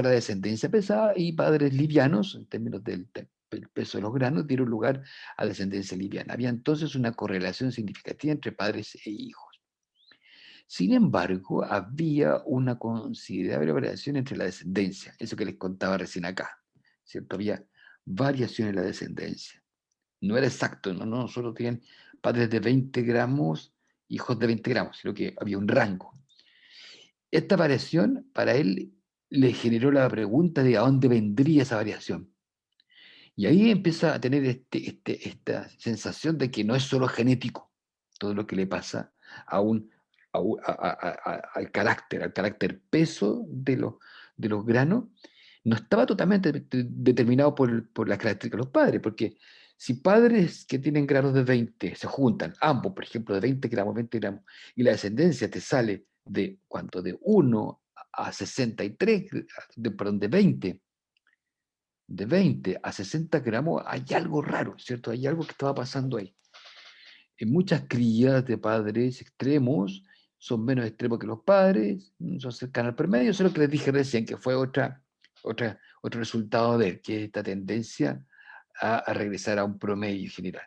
a descendencia pesada, y padres livianos, en términos del peso de los granos, dieron lugar a descendencia liviana. Había entonces una correlación significativa entre padres e hijos. Sin embargo, había una considerable variación entre la descendencia, eso que les contaba recién acá, ¿cierto? Había variación en la descendencia. No era exacto, no solo tenían padres de 20 gramos, hijos de 20 gramos, sino que había un rango. Esta variación para él le generó la pregunta de a dónde vendría esa variación. Y ahí empieza a tener esta sensación de que no es solo genético todo lo que le pasa a al carácter peso de los granos. No estaba totalmente determinado por las características de los padres, porque si padres que tienen granos de 20 se juntan, ambos, por ejemplo, de 20 gramos, 20 gramos, y la descendencia te sale de, ¿cuánto? De 1 a 63, perdón, de 20 a 60 gramos, hay algo raro, ¿cierto? Hay algo que estaba pasando ahí. En muchas crías de padres extremos son menos extremos que los padres, son cercanos al promedio. Eso es lo que les dije recién, que fue otro resultado de él, que es esta tendencia a regresar a un promedio general.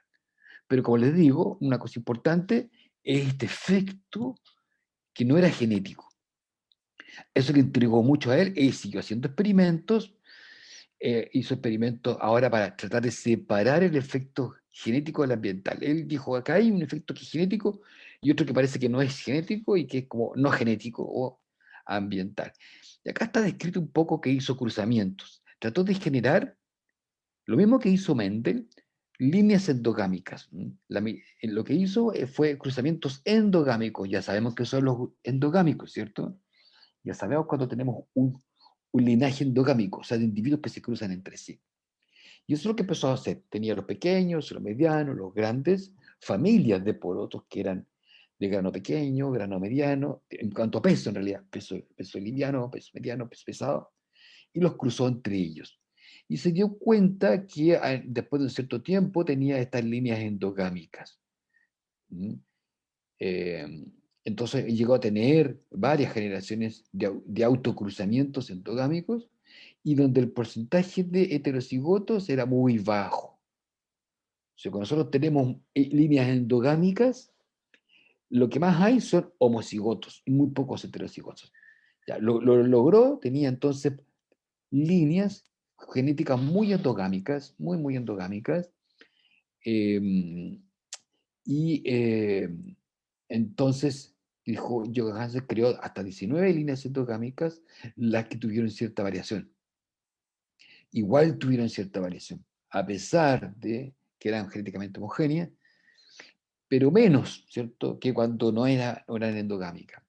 Pero como les digo, una cosa importante es este efecto que no era genético. Eso le intrigó mucho a él y siguió haciendo experimentos. Hizo experimentos ahora para tratar de separar el efecto genético del ambiental. Él dijo, acá hay un efecto que es genético y otro que parece que no es genético y que es como no genético o ambiental. Y acá está descrito un poco que hizo cruzamientos. Trató de generar lo mismo que hizo Mendel, líneas endogámicas. Lo que hizo fue cruzamientos endogámicos. Ya sabemos que son los endogámicos, ¿cierto? Ya sabemos cuando tenemos un linaje endogámico, o sea, de individuos que se cruzan entre sí. Y eso es lo que empezó a hacer. Tenía los pequeños, los medianos, los grandes, familias de porotos que eran de grano pequeño, grano mediano, en cuanto a peso en realidad, peso liviano, peso mediano, peso pesado, y los cruzó entre ellos. Y se dio cuenta que después de un cierto tiempo tenía estas líneas endogámicas. ¿Mm? Eh, entonces llegó a tener varias generaciones de autocruzamientos endogámicos, y donde el porcentaje de heterocigotos era muy bajo. O sea, cuando nosotros tenemos líneas endogámicas, lo que más hay son homocigotos y muy pocos heterocigotos. Ya, lo logró, tenía entonces líneas genéticas muy endogámicas, muy endogámicas, eh, y entonces dijo, Johansen creó hasta 19 líneas endogámicas, las que tuvieron cierta variación. Igual tuvieron cierta variación, a pesar de que eran genéticamente homogéneas, pero menos, ¿cierto?, que cuando no eran endogámicas.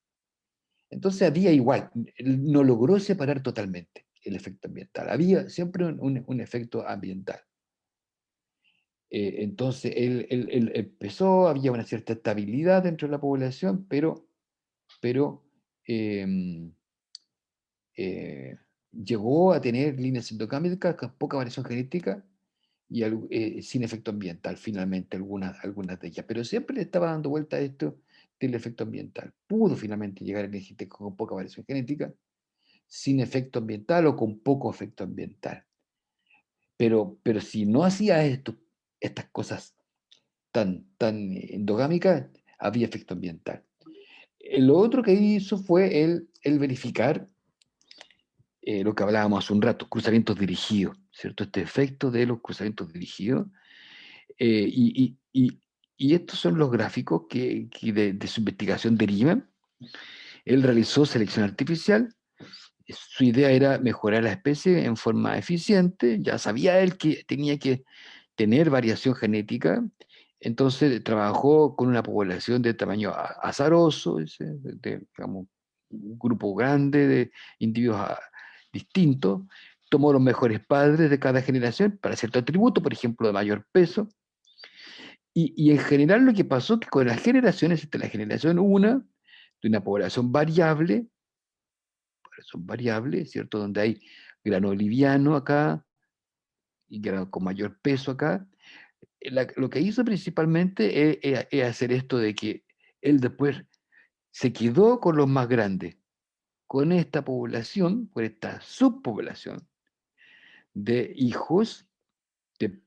Entonces había igual, no logró separar totalmente el efecto ambiental, había siempre un efecto ambiental. Entonces él empezó, había una cierta estabilidad dentro de la población, pero eh, llegó a tener líneas endogámicas con poca variación genética, sin efecto ambiental, finalmente, algunas de ellas. Pero siempre le estaba dando vuelta a esto del efecto ambiental. Pudo finalmente llegar a gente con poca variación genética, sin efecto ambiental o con poco efecto ambiental. Pero si no hacía estas cosas tan endogámicas, había efecto ambiental. Lo otro que hizo fue el verificar lo que hablábamos hace un rato, cruzamientos dirigidos, ¿cierto? Este efecto de los cruzamientos dirigidos. Y estos son los gráficos que de su investigación derivan. Él realizó selección artificial. Su idea era mejorar la especie en forma eficiente. Ya sabía él que tenía que tener variación genética. Entonces trabajó con una población de tamaño azaroso, digamos, un grupo grande de individuos distintos. Tomó los mejores padres de cada generación para cierto atributo, por ejemplo, de mayor peso. Y en general lo que pasó que con las generaciones, la generación 1, de una población variable, ¿cierto? Donde hay grano liviano acá y grano con mayor peso acá, lo que hizo principalmente es hacer esto de que él después se quedó con los más grandes, con esta población, con esta subpoblación de hijos que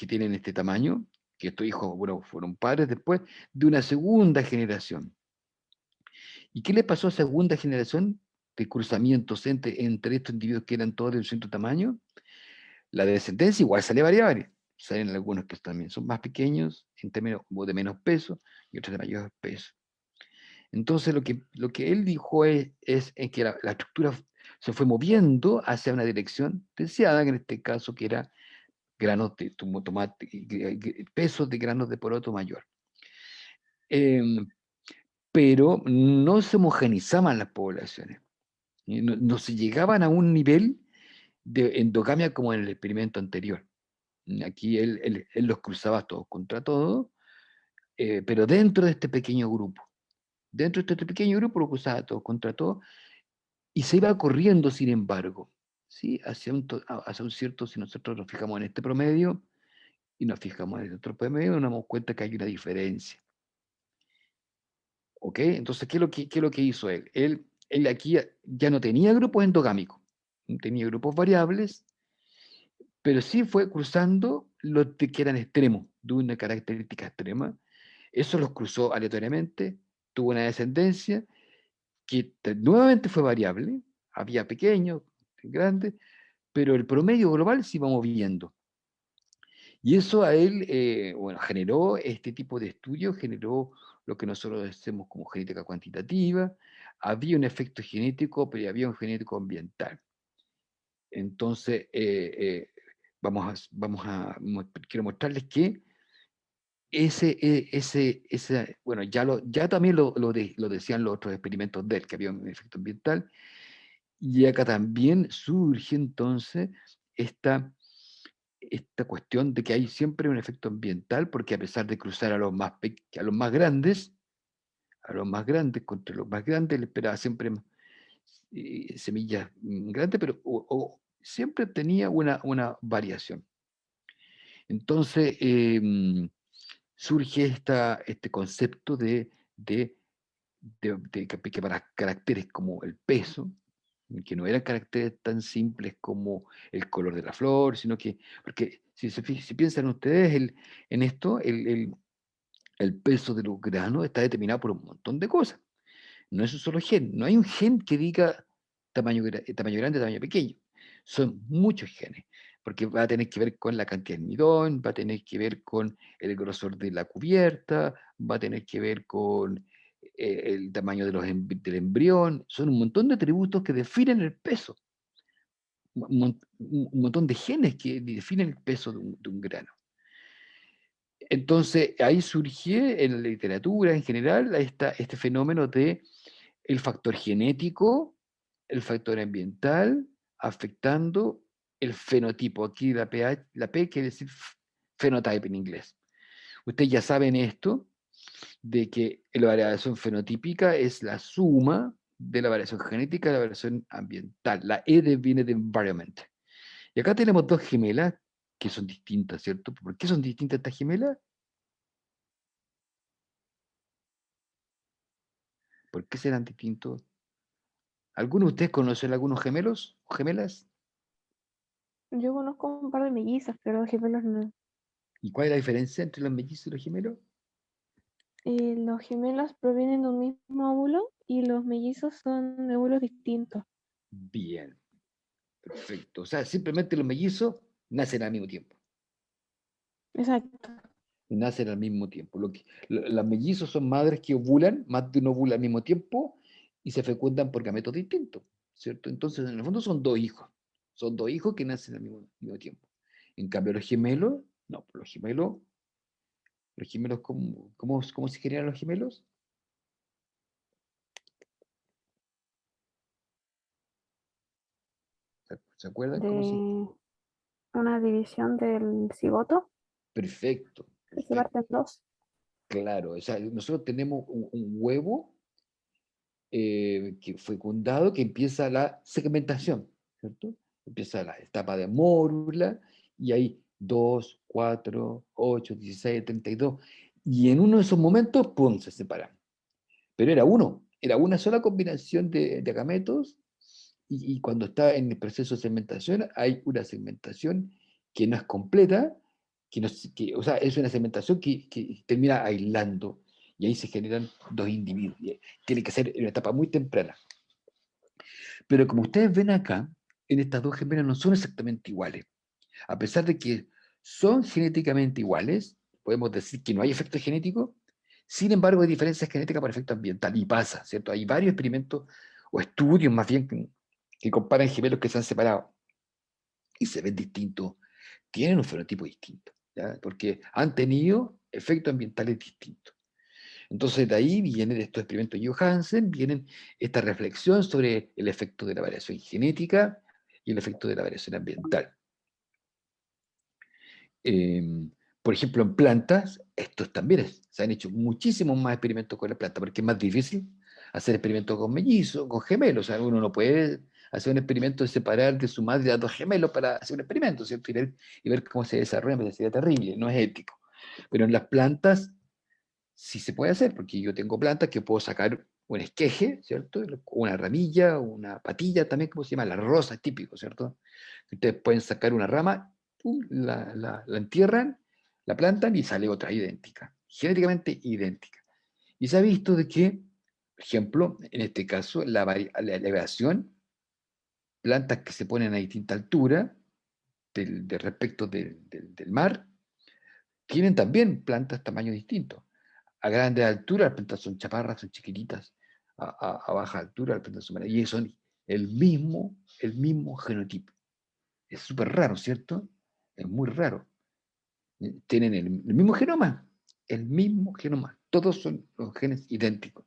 tienen este tamaño, que estos hijos, bueno, fueron padres después de una segunda generación. ¿Y qué le pasó a segunda generación de cruzamientos entre estos individuos que eran todos de un cierto tamaño? La descendencia igual sale variable. Salen algunos que también son más pequeños, en términos de menos peso, y otros de mayor peso. Entonces lo que él dijo es que la estructura se fue moviendo hacia una dirección deseada, en este caso que era granos de tomate, pesos de granos de poroto mayor. Pero no se homogenizaban las poblaciones. No se llegaban a un nivel de endogamia como en el experimento anterior. Aquí él los cruzaba todos contra todos, pero dentro de este pequeño grupo. Dentro de este pequeño grupo lo cruzaba todos contra todos y se iba corriendo, sin embargo, ¿sí? Hacia un cierto, si nosotros nos fijamos en este promedio y nos fijamos en el otro promedio, nos damos cuenta que hay una diferencia. ¿Ok? Entonces, ¿qué es lo que hizo él? Él aquí ya no tenía grupos endogámicos, tenía grupos variables, pero sí fue cruzando los que eran extremos, de una característica extrema. Eso los cruzó aleatoriamente, tuvo una descendencia que nuevamente fue variable, había pequeños, grandes, pero el promedio global se iba moviendo. Y eso a él, bueno, generó este tipo de estudios, generó lo que nosotros hacemos como genética cuantitativa. Había un efecto genético, pero había un genético ambiental. Entonces, quiero mostrarles que bueno, ya también lo decían los otros experimentos de él, que había un efecto ambiental, y acá también surge entonces esta cuestión de que hay siempre un efecto ambiental, porque a pesar de cruzar a los más grandes, contra los más grandes, le esperaba siempre semillas grandes, pero siempre tenía una variación. Entonces, surge este concepto que para caracteres como el peso, que no eran caracteres tan simples como el color de la flor, sino que, porque si piensan ustedes en esto, el peso de los granos está determinado por un montón de cosas. No es un solo gen, no hay un gen que diga tamaño grande, tamaño pequeño. Son muchos genes, porque va a tener que ver con la cantidad de almidón, va a tener que ver con el grosor de la cubierta, va a tener que ver con el tamaño del embrión. Son un montón de atributos que definen el peso. Un montón de genes que definen el peso de un grano. Entonces, ahí surgió en la literatura en general este fenómeno de el factor genético, el factor ambiental, afectando el fenotipo. Aquí la P quiere decir phenotype en inglés. Ustedes ya saben esto, de que la variación fenotípica es la suma de la variación genética y la variación ambiental. La E viene de environment. Y acá tenemos dos gemelas qué son distintas, ¿cierto? ¿Por qué son distintas estas gemelas? ¿Por qué serán distintos? ¿Alguno de ustedes conocen algunos gemelos o gemelas? Yo conozco un par de mellizas, pero gemelos no. ¿Y cuál es la diferencia entre los mellizos y los gemelos? Los gemelos provienen de un mismo óvulo y los mellizos son óvulos distintos. Bien, perfecto. O sea, simplemente los mellizos nacen al mismo tiempo. Exacto. Nacen al mismo tiempo. Las mellizos son madres que ovulan, más de un óvulo al mismo tiempo, y se fecundan por gametos distintos, ¿cierto? Entonces, en el fondo son dos hijos que nacen al mismo tiempo. En cambio, los gemelos, no, los gemelos, ¿cómo se generan los gemelos? ¿Se acuerdan cómo se? De una división del cigoto Perfecto, que se parte perfecto, en dos. claro. O sea, nosotros tenemos un huevo que fecundado, que empieza la segmentación, ¿cierto? Empieza la etapa de mórula, y hay 2, 4, 8, 16, 32, y en uno de esos momentos, ¡pum!, se separan. Pero era una sola combinación de gametos, y cuando está en el proceso de segmentación, hay una segmentación que no es completa, o sea, es una segmentación que termina aislando, y ahí se generan dos individuos. Tiene que ser en una etapa muy temprana. Pero como ustedes ven acá, en estas dos gemelas no son exactamente iguales. A pesar de que son genéticamente iguales, podemos decir que no hay efecto genético. Sin embargo, hay diferencias genéticas por efecto ambiental, y pasa, ¿cierto? Hay varios experimentos o estudios más bien que comparan gemelos que se han separado y se ven distintos, tienen un fenotipo distinto, ¿ya? Porque han tenido efectos ambientales distintos. Entonces, de ahí vienen estos experimentos de Johansen, vienen esta reflexión sobre el efecto de la variación genética y el efecto de la variación ambiental. Eh, por ejemplo, en plantas, estos también se han hecho muchísimos más experimentos con la planta, porque es más difícil hacer experimentos con mellizos, con gemelos. O sea, uno no puede hacer un experimento de separar de su madre a dos gemelos para hacer un experimento, ¿cierto? Y ver cómo se desarrollan, pues sería terrible, no es ético. Pero en las plantas sí se puede hacer, porque yo tengo plantas que puedo sacar un esqueje, ¿cierto? Una ramilla, una patilla también, como se llama, la rosa es típico, ¿cierto? Ustedes pueden sacar una rama, pum, la entierran, la plantan y sale otra idéntica, genéticamente idéntica. Y se ha visto de que, por ejemplo, en este caso, la elevación, plantas que se ponen a distinta altura respecto del mar, tienen también plantas tamaños distintos. A grandes alturas las plantas son chaparras, son chiquititas. A baja altura las plantas son grandes. Y son el mismo genotipo. Es súper raro, ¿cierto? Es muy raro. Tienen el mismo genoma. El mismo genoma. Todos son los genes idénticos.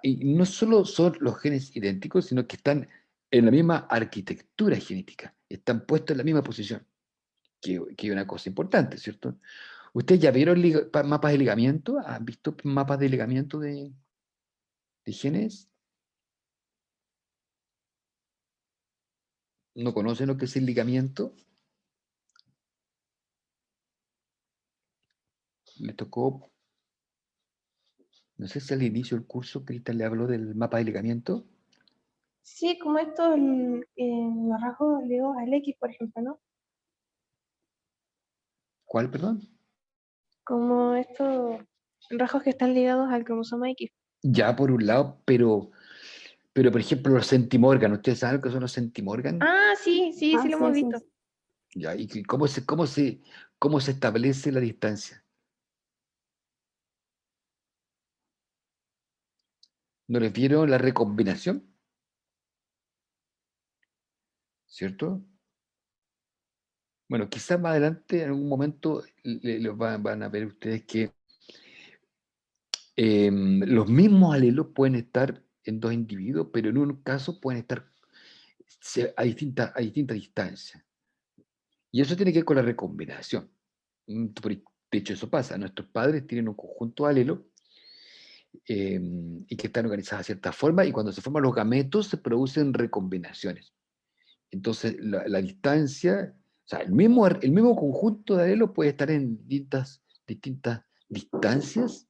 Y no solo son los genes idénticos, sino que están en la misma arquitectura genética. Están puestos en la misma posición. Que es una cosa importante, ¿cierto? ¿Ustedes ya vieron mapas de ligamiento? ¿Han visto mapas de ligamiento de genes? ¿No conocen lo que es el ligamiento? Le tocó, no sé si al inicio del curso Cristian le habló del mapa de ligamiento. Sí, como estos los rasgos ligados al X, por ejemplo, ¿no? ¿Cuál, perdón? Como estos rasgos que están ligados al cromosoma X. Ya por un lado, pero por ejemplo los centimorgan, ¿ustedes saben lo que son los centimorgan? Ah, sí, sí, sí Ah, lo sí, hemos sí. visto. Ya, ¿y cómo se establece la distancia? ¿No les vieron la recombinación? ¿Cierto? Bueno, quizás más adelante, en algún momento, van a ver ustedes que los mismos alelos pueden estar en dos individuos, pero en un caso pueden estar a distinta distancia. Y eso tiene que ver con la recombinación. De hecho, eso pasa. Nuestros padres tienen un conjunto de alelos y que están organizados de cierta forma, y cuando se forman los gametos se producen recombinaciones. Entonces, la distancia, o sea, el mismo conjunto de alelos puede estar en distintas distancias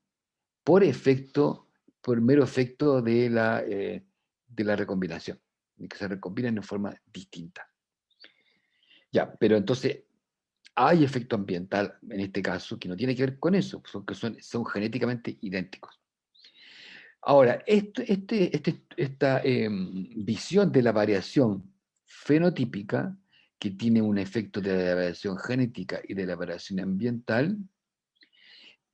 por efecto, por mero efecto de la recombinación, de que se recombinan de forma distinta. Ya, pero entonces hay efecto ambiental en este caso que no tiene que ver con eso, que son genéticamente idénticos. Ahora, esta visión de la variación fenotípica, que tiene un efecto de la variación genética y de la variación ambiental,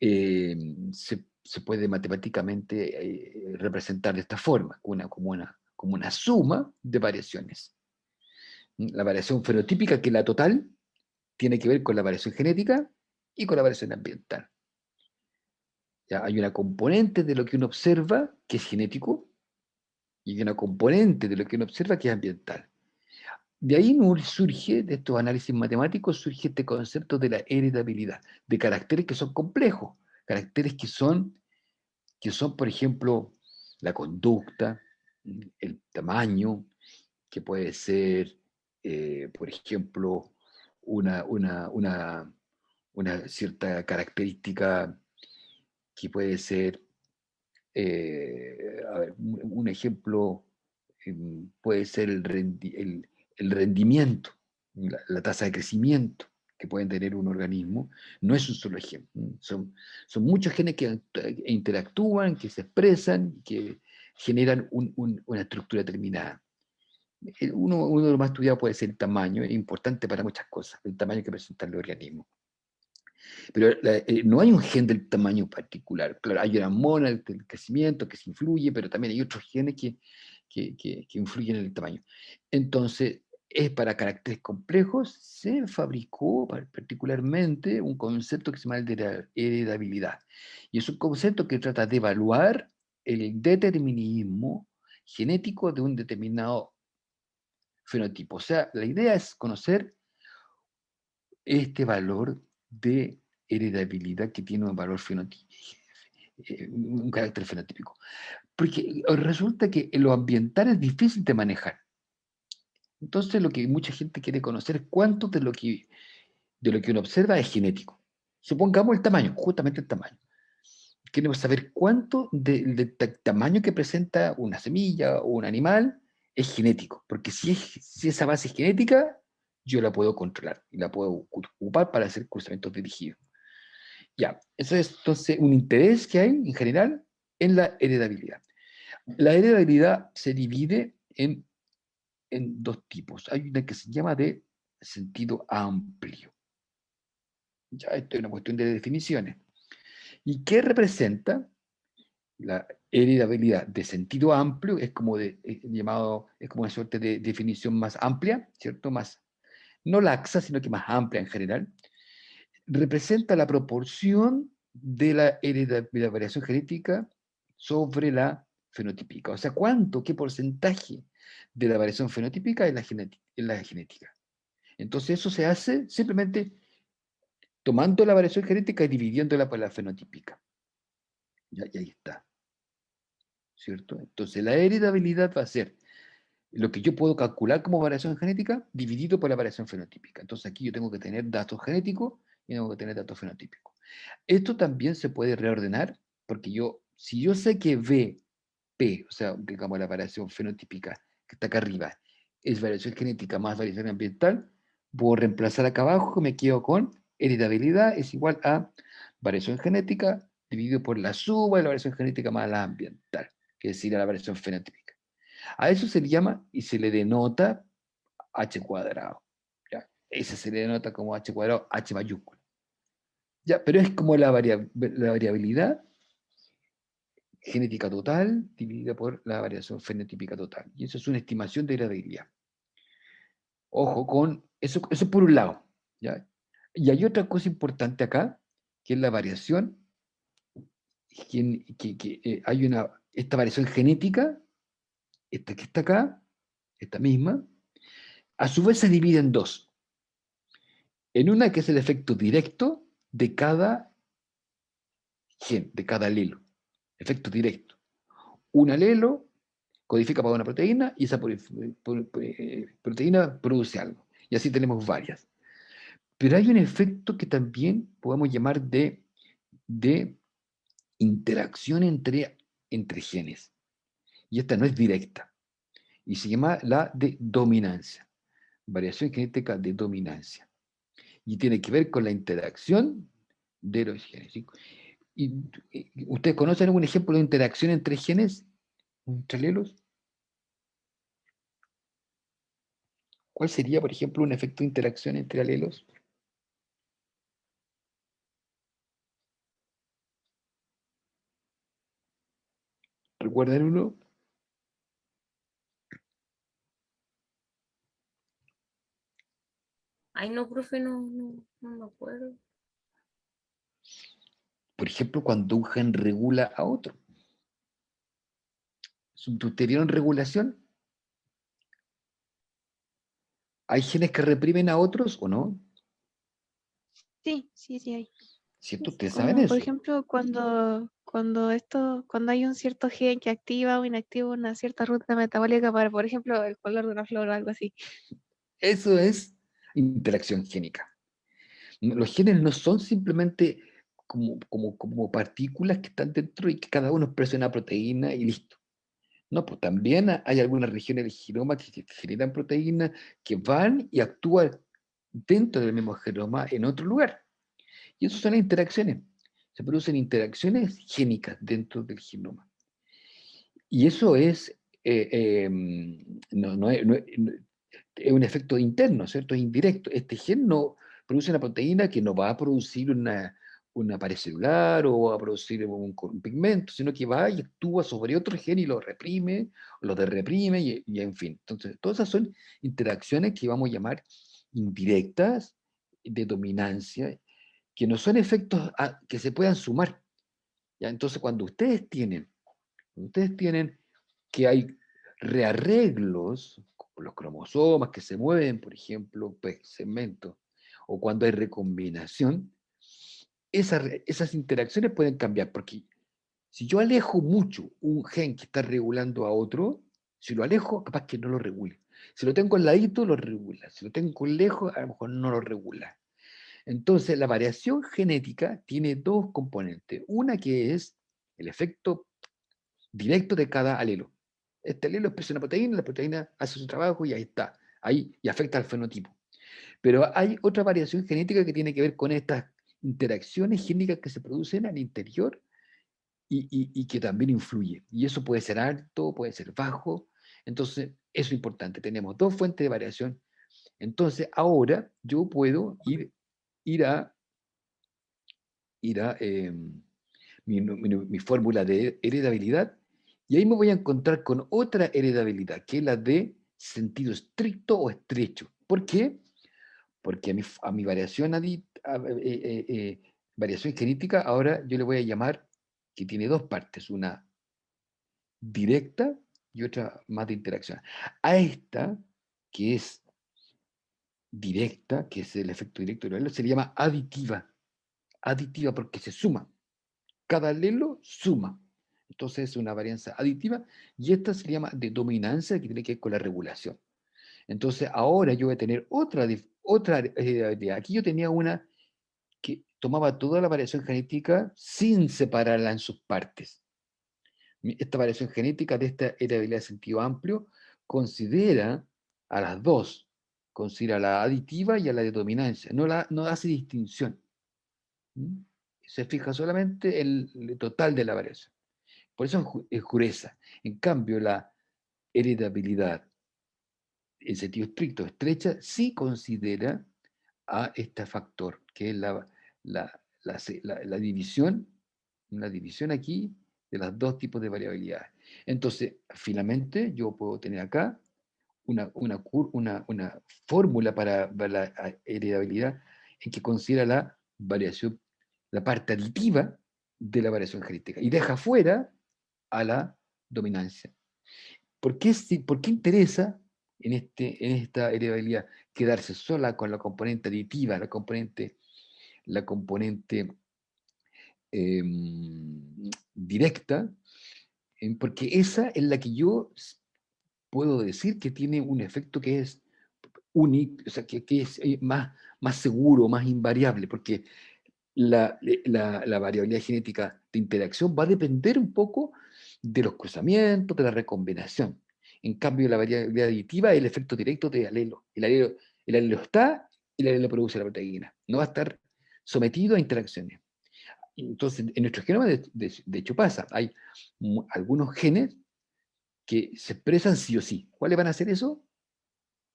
se puede matemáticamente representar de esta forma, como una suma de variaciones. La variación fenotípica, que es la total, tiene que ver con la variación genética y con la variación ambiental. ¿Ya? Hay una componente de lo que uno observa que es genético y hay una componente de lo que uno observa que es ambiental. De ahí surge, de estos análisis matemáticos, surge este concepto de la heredabilidad, de caracteres que son complejos, caracteres que son, por ejemplo, la conducta, el tamaño, que puede ser, por ejemplo, una, una, una, una cierta característica que puede ser, a ver, un ejemplo puede ser el rendimiento, la tasa de crecimiento que pueden tener un organismo. No es un solo ejemplo. Son muchos genes que interactúan, que se expresan, que generan una estructura determinada. Uno de los más estudiados puede ser el tamaño, es importante para muchas cosas, el tamaño que presenta el organismo. Pero no hay un gen del tamaño particular. Claro, hay una hormona del crecimiento que se influye, pero también hay otros genes que influyen en el tamaño. Entonces, para caracteres complejos, se fabricó particularmente un concepto que se llama el de la heredabilidad. Y es un concepto que trata de evaluar el determinismo genético de un determinado fenotipo. O sea, la idea es conocer este valor de heredabilidad que tiene un valor fenotípico, un carácter fenotípico. Porque resulta que lo ambiental es difícil de manejar. Entonces lo que mucha gente quiere conocer es cuánto de lo que uno observa es genético. Supongamos el tamaño, justamente el tamaño. Queremos saber cuánto del tamaño que presenta una semilla o un animal es genético. Porque si esa base es genética, yo la puedo controlar y la puedo ocupar para hacer cruzamientos dirigidos. Ya, eso es entonces un interés que hay en general en la heredabilidad. La heredabilidad se divide en dos tipos. Hay una que se llama de sentido amplio. Ya, esto es una cuestión de definiciones. ¿Y qué representa la heredabilidad de sentido amplio? Es como es como una suerte de definición más amplia, ¿cierto? Más, no laxa, sino que más amplia en general. Representa la proporción de la variación genética sobre la fenotípica. O sea, qué porcentaje de la variación fenotípica es la genética. Entonces eso se hace simplemente tomando la variación genética y dividiéndola por la fenotípica. Y ahí está. ¿Cierto? Entonces la heredabilidad va a ser lo que yo puedo calcular como variación genética dividido por la variación fenotípica. Entonces aquí yo tengo que tener datos genéticos y tengo que tener datos fenotípicos. Esto también se puede reordenar porque si yo sé que VP, o sea, digamos la variación fenotípica que está acá arriba, es variación genética más variación ambiental, puedo reemplazar acá abajo, me quedo con heredabilidad es igual a variación genética dividido por la suma de la variación genética más la ambiental, que es decir, a la variación fenotípica. A eso se le llama y se le denota h cuadrado. ¿Ya? Ese se le denota como h cuadrado, h mayúscula. ¿Ya? Pero es como la variabilidad genética total dividida por la variación fenotípica total. Y eso es una estimación de heredabilidad. Ojo con eso por un lado. ¿Ya? Y hay otra cosa importante acá, que es la variación, hay esta variación genética, esta que está acá, esta misma, a su vez se divide en dos. En una que es el efecto directo de cada gen, de cada alelo. Efecto directo. Un alelo codifica para una proteína y esa proteína produce algo. Y así tenemos varias. Pero hay un efecto que también podemos llamar de interacción entre genes. Y esta no es directa. Y se llama la de dominancia. Variación genética de dominancia. Y tiene que ver con la interacción de los genes. ¿Sí? ¿Ustedes conocen algún ejemplo de interacción entre genes? ¿Entre alelos? ¿Cuál sería, por ejemplo, un efecto de interacción entre alelos? ¿Recuerdan uno? Ay, no, profe, no me acuerdo. Por ejemplo, cuando un gen regula a otro. ¿Tuvieron regulación? ¿Hay genes que reprimen a otros o no? Sí, sí, sí hay. ¿Cierto? Ustedes saben Como por eso. ejemplo cuando hay un cierto gen que activa o inactiva una cierta ruta metabólica para, por ejemplo, el color de una flor o algo así. Eso es interacción génica. Los genes no son simplemente como partículas que están dentro y que cada uno expresa una proteína y listo. No, pues también hay algunas regiones del genoma que generan proteínas que van y actúan dentro del mismo genoma en otro lugar. Y eso son las interacciones. Se producen interacciones génicas dentro del genoma. Y eso es, es un efecto interno, ¿cierto? Es indirecto. Este gen no produce una proteína que no va a producir una pared celular o va a producir un pigmento, sino que va y actúa sobre otro gen y lo reprime, o lo reprime y en fin. Entonces, todas esas son interacciones que vamos a llamar indirectas de dominancia, que no son efectos que se puedan sumar. ¿Ya? Entonces, cuando ustedes tienen que hay rearreglos, como los cromosomas que se mueven, por ejemplo, segmentos, o cuando hay recombinación, esas interacciones pueden cambiar, porque si yo alejo mucho un gen que está regulando a otro, si lo alejo, capaz que no lo regule. Si lo tengo al ladito, lo regula. Si lo tengo lejos, a lo mejor no lo regula. Entonces, la variación genética tiene dos componentes. Una que es el efecto directo de cada alelo. Este alelo expresa una proteína, la proteína hace su trabajo y ahí está. Ahí y afecta al fenotipo. Pero hay otra variación genética que tiene que ver con estas interacciones génicas que se producen al interior y que también influye. Y eso puede ser alto, puede ser bajo. Entonces, eso es importante. Tenemos dos fuentes de variación. Entonces, ahora yo puedo ir a mi fórmula de heredabilidad y ahí me voy a encontrar con otra heredabilidad, que es la de sentido estricto o estrecho. ¿Por qué? Porque a mi variación genética, ahora yo le voy a llamar que tiene dos partes, una directa y otra más de interacción. A esta, que es directa, que es el efecto directo del alelo, se le llama aditiva. Aditiva porque se suma. Cada alelo suma. Entonces es una varianza aditiva y esta se llama de dominancia que tiene que ver con la regulación. Entonces ahora yo voy a tener otra heredabilidad. Aquí yo tenía una que tomaba toda la variación genética sin separarla en sus partes. Esta variación genética de esta heredabilidad de sentido amplio considera a las dos, considera a la aditiva y a la de dominancia, no hace distinción. ¿Mm? Se fija solamente el total de la variación. Por eso es gruesa. En cambio, la heredabilidad en sentido estricto, estrecha, sí considera a este factor, que es la división, una división aquí de los dos tipos de variabilidades. Entonces, finalmente, yo puedo tener acá una fórmula para la heredabilidad en que considera la variación, la parte aditiva de la variación genética y deja fuera a la dominancia. ¿Por qué interesa en esta heredabilidad quedarse sola con la componente aditiva, la componente directa? Porque esa es la que yo puedo decir que tiene un efecto que es único, o sea, que es más seguro, más invariable, porque la variabilidad genética de interacción va a depender un poco de los cruzamientos, de la recombinación. En cambio, la variabilidad aditiva es el efecto directo de alelo. El alelo está y el alelo produce la proteína. No va a estar sometido a interacciones. Entonces, en nuestro genoma, de hecho, pasa. Hay algunos genes que se expresan sí o sí. ¿Cuáles van a ser eso?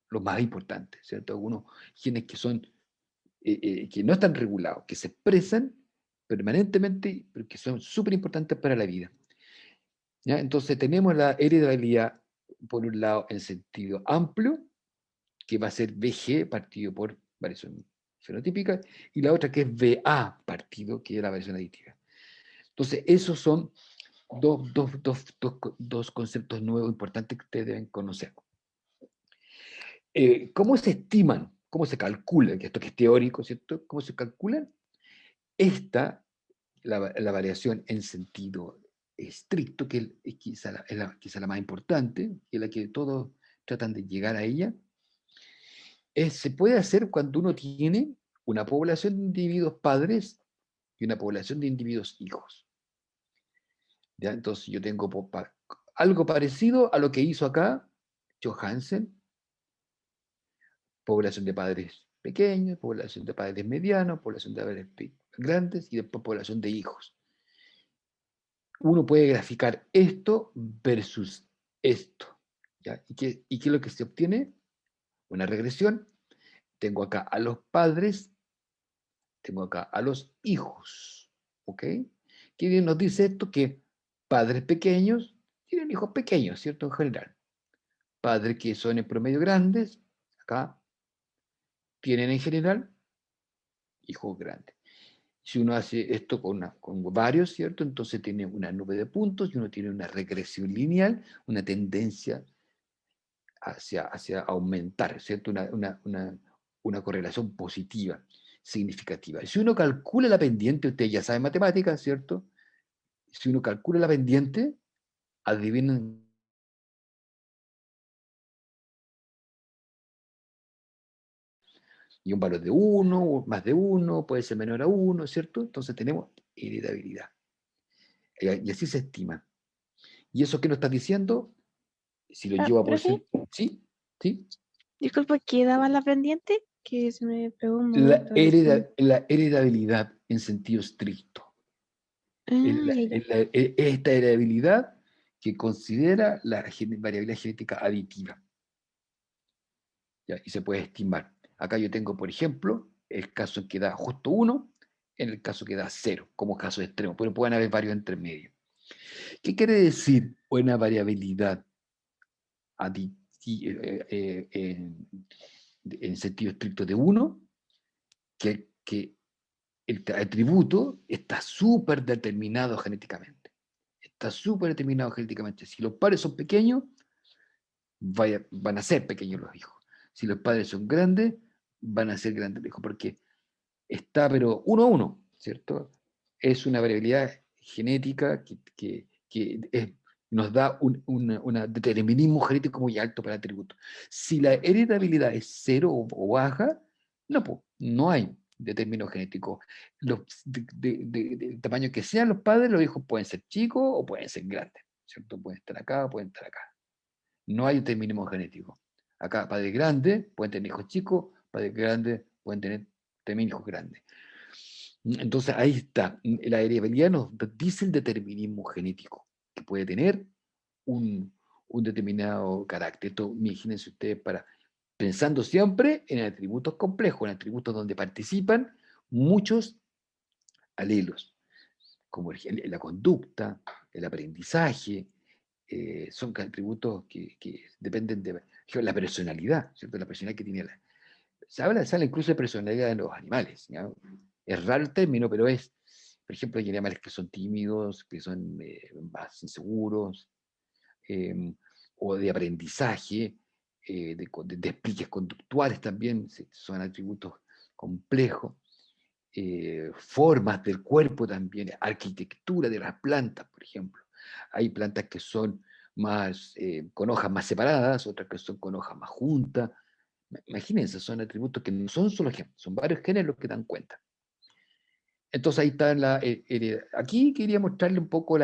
Los más importantes, ¿cierto? Algunos genes que son que no están regulados, que se expresan permanentemente, pero que son súper importantes para la vida. ¿Ya? Entonces tenemos la heredabilidad, por un lado, en sentido amplio, que va a ser VG partido por variación fenotípica, y la otra que es VA partido, que es la variación aditiva. Entonces, esos son dos conceptos nuevos importantes que ustedes deben conocer. ¿Cómo se estiman? ¿Cómo se calcula? Que esto que es teórico, ¿cierto? ¿Cómo se calculan? La variación en sentido estricto, que es quizá la más importante, y la que todos tratan de llegar a ella, se puede hacer cuando uno tiene una población de individuos padres y una población de individuos hijos. ¿Ya? Entonces yo tengo algo parecido a lo que hizo acá Johansen, población de padres pequeños, población de padres medianos, población de padres grandes y después población de hijos. Uno puede graficar esto versus esto. ¿Ya? ¿Y qué es lo que se obtiene? Una regresión. Tengo acá a los padres, tengo acá a los hijos. ¿Ok? ¿Qué nos dice esto? Que padres pequeños tienen hijos pequeños, ¿cierto? En general. Padres que son en promedio grandes, acá, tienen en general hijos grandes. Si uno hace esto con varios, ¿cierto? Entonces tiene una nube de puntos y uno tiene una regresión lineal, una tendencia hacia aumentar, ¿cierto? Una correlación positiva, significativa. Si uno calcula la pendiente, usted ya sabe matemáticas, ¿cierto? Si uno calcula la pendiente, adivinen. Y un valor de 1, más de 1, puede ser menor a 1, ¿cierto? Entonces tenemos heredabilidad. Y así se estima. ¿Y eso qué nos está diciendo? Si lo llevo a Profe, porcentaje, ¿sí? ¿Sí? disculpa, ¿qué daba la pendiente? Que se me pegó un momento recién. La heredabilidad en sentido estricto. Ah, ya, ya. Esta heredabilidad que considera la variabilidad genética aditiva. ¿Ya? Y se puede estimar. Acá yo tengo, por ejemplo, el caso en que da justo 1, en el caso que da 0, como caso extremo, pero pueden haber varios entre medio. ¿Qué quiere decir una variabilidad en sentido estricto de 1? Que el atributo está súper determinado genéticamente. Está súper determinado genéticamente. Si los padres son pequeños, van a ser pequeños los hijos. Si los padres son grandes, van a ser grandes los hijos, porque está, pero 1 a 1, ¿cierto? Es una variabilidad genética que nos da un determinismo genético muy alto para el atributo. Si la heredabilidad es 0 o baja, no hay determinado genético. Del tamaño que sean los padres, los hijos pueden ser chicos o pueden ser grandes, ¿cierto? Pueden estar acá o pueden estar acá. No hay determinismo genético. Acá, padres grandes pueden tener hijos chicos, padres grandes pueden tener también hijos grandes. Entonces ahí está. La heredabilidad nos dice el determinismo genético que puede tener un determinado carácter. Esto, imagínense ustedes, pensando siempre en atributos complejos, en atributos donde participan muchos alelos, como la conducta, el aprendizaje, son atributos que dependen de la personalidad, ¿cierto? La personalidad que tiene sale incluso de personalidad de los animales, ¿ya? Es raro el término, pero por ejemplo, hay animales que son tímidos, que son más inseguros, eh, o de aprendizaje, de despliegues conductuales también, son atributos complejos, formas del cuerpo también, arquitectura de las plantas, por ejemplo. Hay plantas que son con hojas más separadas, otras que son con hojas más juntas. Imagínense, son atributos que no son solo genes, son varios genes los que dan cuenta. Entonces ahí está aquí quería mostrarle un poco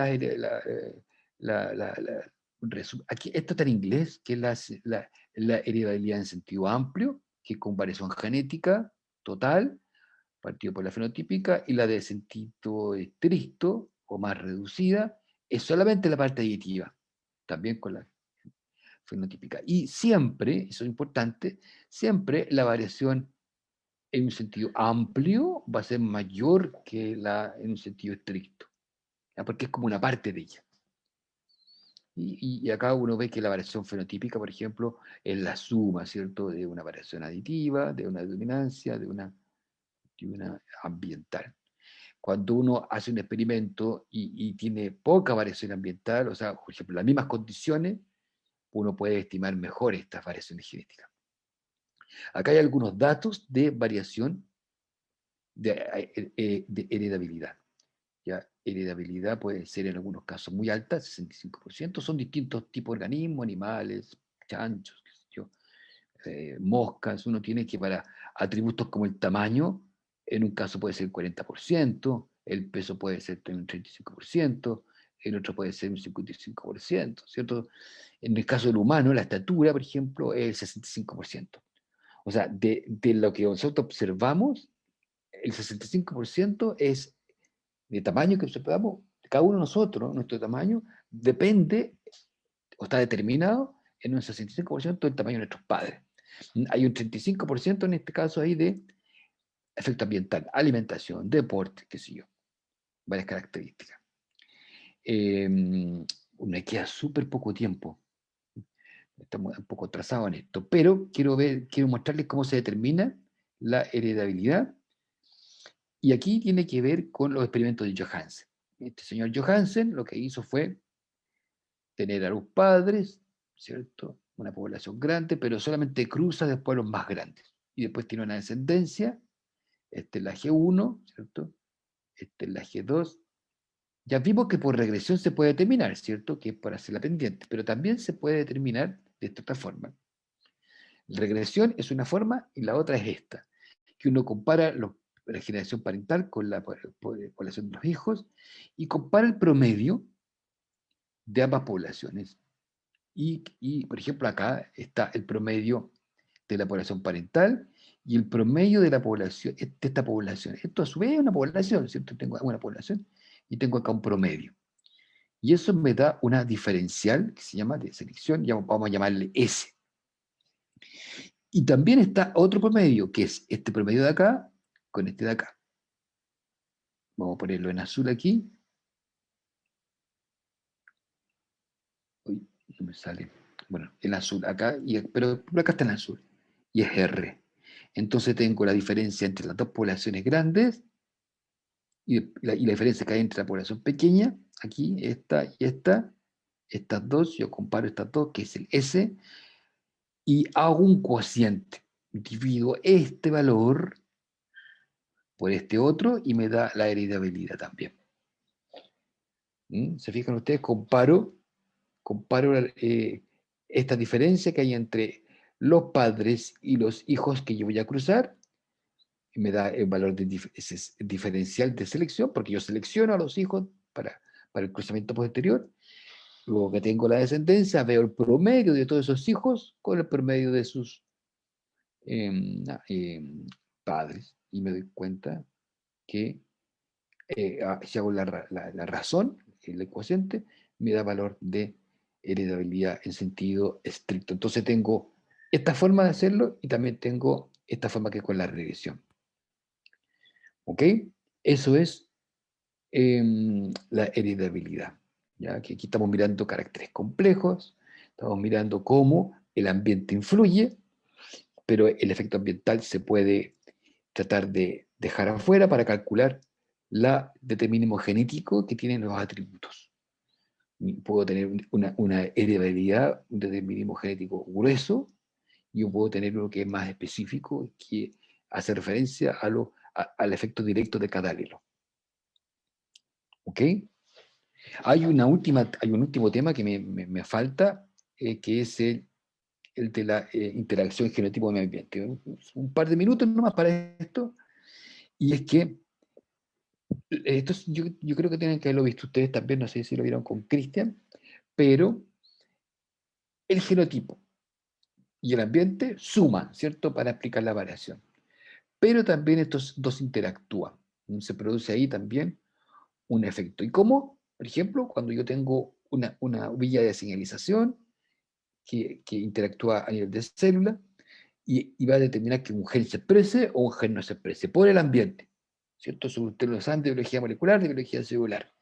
aquí, esto está en inglés, que es la heredabilidad en sentido amplio, que es con variación genética total, partido por la fenotípica, y la de sentido estricto o más reducida, es solamente la parte aditiva, también con la fenotípica. Y siempre, eso es importante, siempre la variación en un sentido amplio va a ser mayor que en un sentido estricto, ¿ya? Porque es como una parte de ella. Y acá uno ve que la variación fenotípica, por ejemplo, es la suma, ¿cierto?, de una variación aditiva, de una dominancia, de una ambiental. Cuando uno hace un experimento y tiene poca variación ambiental, o sea, por ejemplo, las mismas condiciones, uno puede estimar mejor estas variaciones genéticas. Acá hay algunos datos de variación de heredabilidad. ¿Ya? Heredabilidad puede ser en algunos casos muy alta, 65%, son distintos tipos de organismos, animales, chanchos, qué sé yo, moscas. Uno tiene que para atributos como el tamaño, en un caso puede ser 40%, el peso puede ser un 35%, en otro puede ser un 55%, ¿cierto? En el caso del humano, la estatura, por ejemplo, es el 65%. O sea, de lo que nosotros observamos, el 65% es de tamaño que observamos, cada uno de nosotros, nuestro tamaño, depende o está determinado en un 65% del tamaño de nuestros padres. Hay un 35% en este caso ahí de efecto ambiental, alimentación, deporte, qué sé yo, varias características. Me queda súper poco tiempo. Estamos un poco atrasados en esto, pero quiero mostrarles cómo se determina la heredabilidad. Y aquí tiene que ver con los experimentos de Johansen. Este señor Johansen lo que hizo fue tener a los padres, ¿cierto? Una población grande, pero solamente cruza después los más grandes. Y después tiene una descendencia, esta es la G1, ¿cierto? Esta es la G2. Ya vimos que por regresión se puede determinar, ¿cierto? Que es por hacer la pendiente, pero también se puede determinar de esta otra forma. La regresión es una forma y la otra es esta, que uno compara la generación parental con la población de los hijos y compara el promedio de ambas poblaciones. Por ejemplo, acá está el promedio de la población parental y el promedio de la población, de esta población. Esto a su vez es una población, ¿cierto? Tengo una población y tengo acá un promedio. Y eso me da una diferencial que se llama de selección, vamos a llamarle S. Y también está otro promedio, que es este promedio de acá con este de acá. Vamos a ponerlo en azul aquí. Uy, no me sale. Bueno, en azul acá, pero acá está en azul. Y es R. Entonces tengo la diferencia entre las dos poblaciones grandes y la diferencia que hay entre la población pequeña, aquí, esta y esta, estas dos, yo comparo estas dos, que es el S, y hago un cociente. Divido este valor por este otro y me da la heredabilidad también. ¿Se fijan ustedes? Comparo esta diferencia que hay entre los padres y los hijos que yo voy a cruzar, y me da el valor diferencial de selección, porque yo selecciono a los hijos para el cruzamiento posterior. Luego que tengo la descendencia, veo el promedio de todos esos hijos con el promedio de sus padres, y me doy cuenta que si hago la razón, el cociente, me da valor de heredabilidad en sentido estricto. Entonces tengo esta forma de hacerlo y también tengo esta forma que es con la regresión. ¿Ok? Eso es la heredabilidad. ¿Ya? Que aquí estamos mirando caracteres complejos, estamos mirando cómo el ambiente influye, pero el efecto ambiental se puede tratar de dejar afuera para calcular la determinismo genético que tienen los atributos. Puedo tener una heredabilidad, un determinismo genético grueso, y yo puedo tener uno que es más específico, que hace referencia al efecto directo de cada alelo. ¿Ok? Hay un último tema que me falta, que es el de la interacción genotipo-medio ambiente. Un par de minutos nomás para esto, y es que yo creo que tienen que haberlo visto ustedes también, no sé si lo vieron con Cristian, pero el genotipo y el ambiente suman, ¿cierto?, para explicar la variación. Pero también estos dos interactúan. Se produce ahí también un efecto. ¿Y cómo? Por ejemplo, cuando yo tengo una vía de señalización que interactúa a nivel de célula y va a determinar que un gen se exprese o un gen no se exprese por el ambiente. ¿Cierto? Eso ustedes lo saben de biología molecular, de biología celular.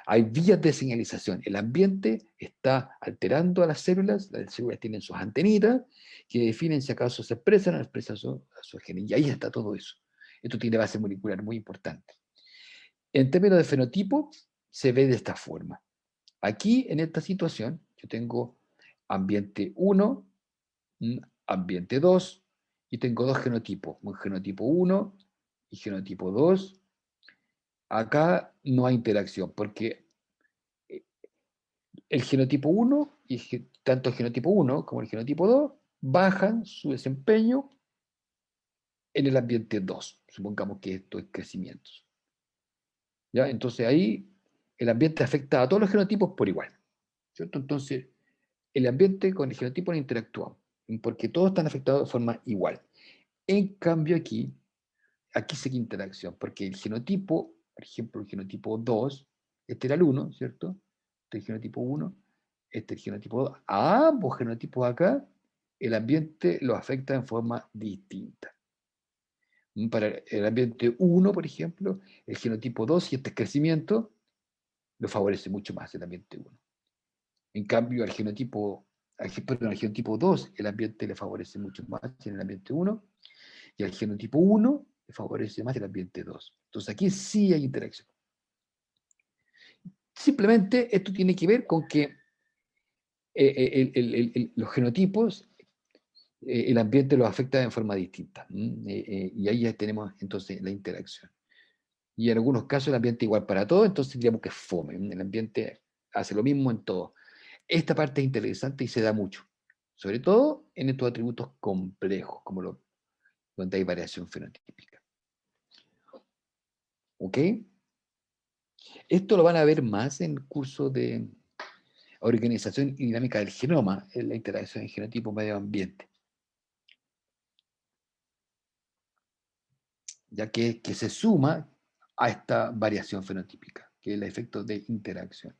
Hay vías de señalización. El ambiente está alterando a las células tienen sus antenitas que definen si acaso se expresan o no expresan sus genes. Y ahí está todo eso. Esto tiene base molecular muy importante. En términos de fenotipo, se ve de esta forma. Aquí, en esta situación, yo tengo ambiente 1, ambiente 2, y tengo dos genotipos, un genotipo 1 y genotipo 2. Acá no hay interacción, porque el genotipo 1, y tanto el genotipo 1 como el genotipo 2, bajan su desempeño en el ambiente 2. Supongamos que esto es crecimiento. ¿Ya? Entonces ahí el ambiente afecta a todos los genotipos por igual. ¿Cierto? Entonces, el ambiente con el genotipo no interactúan, porque todos están afectados de forma igual. En cambio aquí sí que hay interacción, porque el genotipo, por ejemplo, el genotipo 2, este era el 1, ¿cierto? Este es el genotipo 1, este es el genotipo 2. A ambos genotipos acá, el ambiente los afecta en forma distinta. Para el ambiente 1, por ejemplo, el genotipo 2 y este crecimiento lo favorece mucho más el ambiente 1. En cambio, al genotipo 2, el ambiente le favorece mucho más en el ambiente 1, y al genotipo 1 le favorece más el ambiente 2. Entonces aquí sí hay interacción. Simplemente esto tiene que ver con que los genotipos, el ambiente los afecta de forma distinta. Y ahí ya tenemos entonces la interacción. Y en algunos casos el ambiente es igual para todos, entonces diríamos que es fome. El ambiente hace lo mismo en todo. Esta parte es interesante y se da mucho, sobre todo en estos atributos complejos, como donde hay variación fenotípica. ¿Ok? Esto lo van a ver más en el curso de organización y dinámica del genoma, en la interacción genotipo-medio ambiente. Ya que se suma a esta variación fenotípica, que es el efecto de interacción.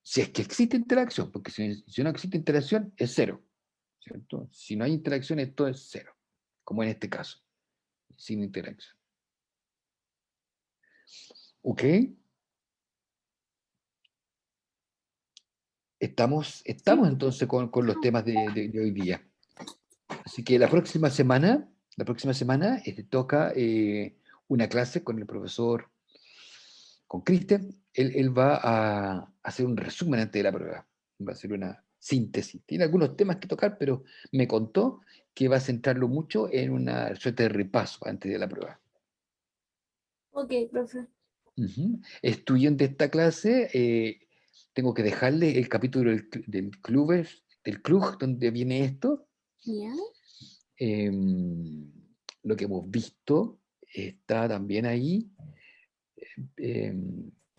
Si es que existe interacción, porque si no existe interacción, es cero, ¿cierto? Si no hay interacción, esto es cero, como en este caso, sin interacción. ¿Ok? Estamos Sí. entonces con los temas de hoy día. Así que la próxima semana toca una clase con el profesor, con Cristian. Él va a hacer un resumen antes de la prueba. Va a hacer una síntesis. Tiene algunos temas que tocar, pero me contó que va a centrarlo mucho en una suerte de repaso antes de la prueba. Ok, profe. Estudiante de esta clase, tengo que dejarle el capítulo del club donde viene esto. ¿Ya? Lo que hemos visto está también ahí,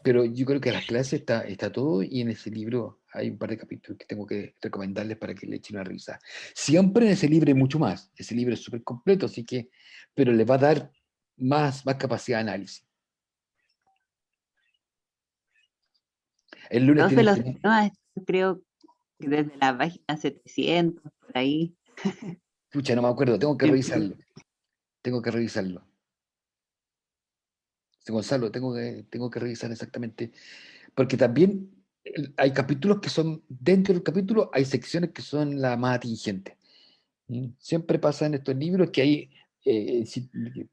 pero yo creo que en las clases está todo, y en ese libro hay un par de capítulos que tengo que recomendarles para que le echen una risa. Siempre en ese libro hay mucho más, ese libro es súper completo, así que, pero le va a dar más capacidad de análisis. El lunes Profe, los tienen... temas creo que desde la página 700, por ahí. Pucha, no me acuerdo, tengo que revisarlo. Gonzalo, tengo que revisar exactamente, porque también hay capítulos que son, dentro del capítulo hay secciones que son la más atingente. Siempre pasa en estos libros que hay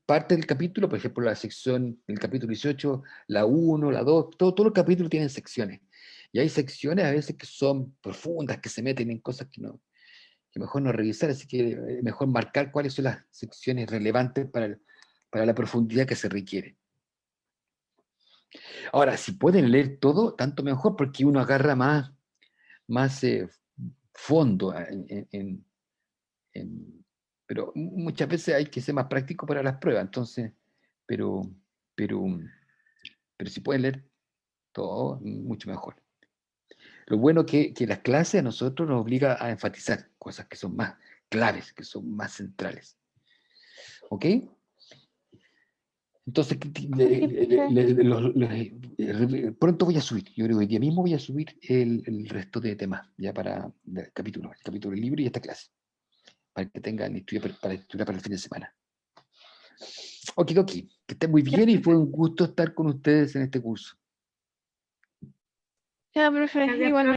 parte del capítulo, por ejemplo, la sección del capítulo 18, la 1, la 2, todos los capítulos tienen secciones. Y hay secciones a veces que son profundas, que se meten en cosas que mejor no revisar, así que mejor marcar cuáles son las secciones relevantes para la profundidad que se requiere. Ahora, si pueden leer todo, tanto mejor, porque uno agarra más fondo pero muchas veces hay que ser más práctico para las pruebas, entonces, pero, pero, pero si pueden leer todo, mucho mejor. Lo bueno que las clases a nosotros nos obliga a enfatizar cosas que son más claves, que son más centrales. ¿Ok? Entonces, pronto voy a subir, yo creo que hoy día mismo voy a subir el resto de temas, ya para el capítulo del libro y esta clase, para que tengan para estudiar para el fin de semana. Ok, que estén muy bien y fue un gusto estar con ustedes en este curso. Ya, profe, Gracias, igual.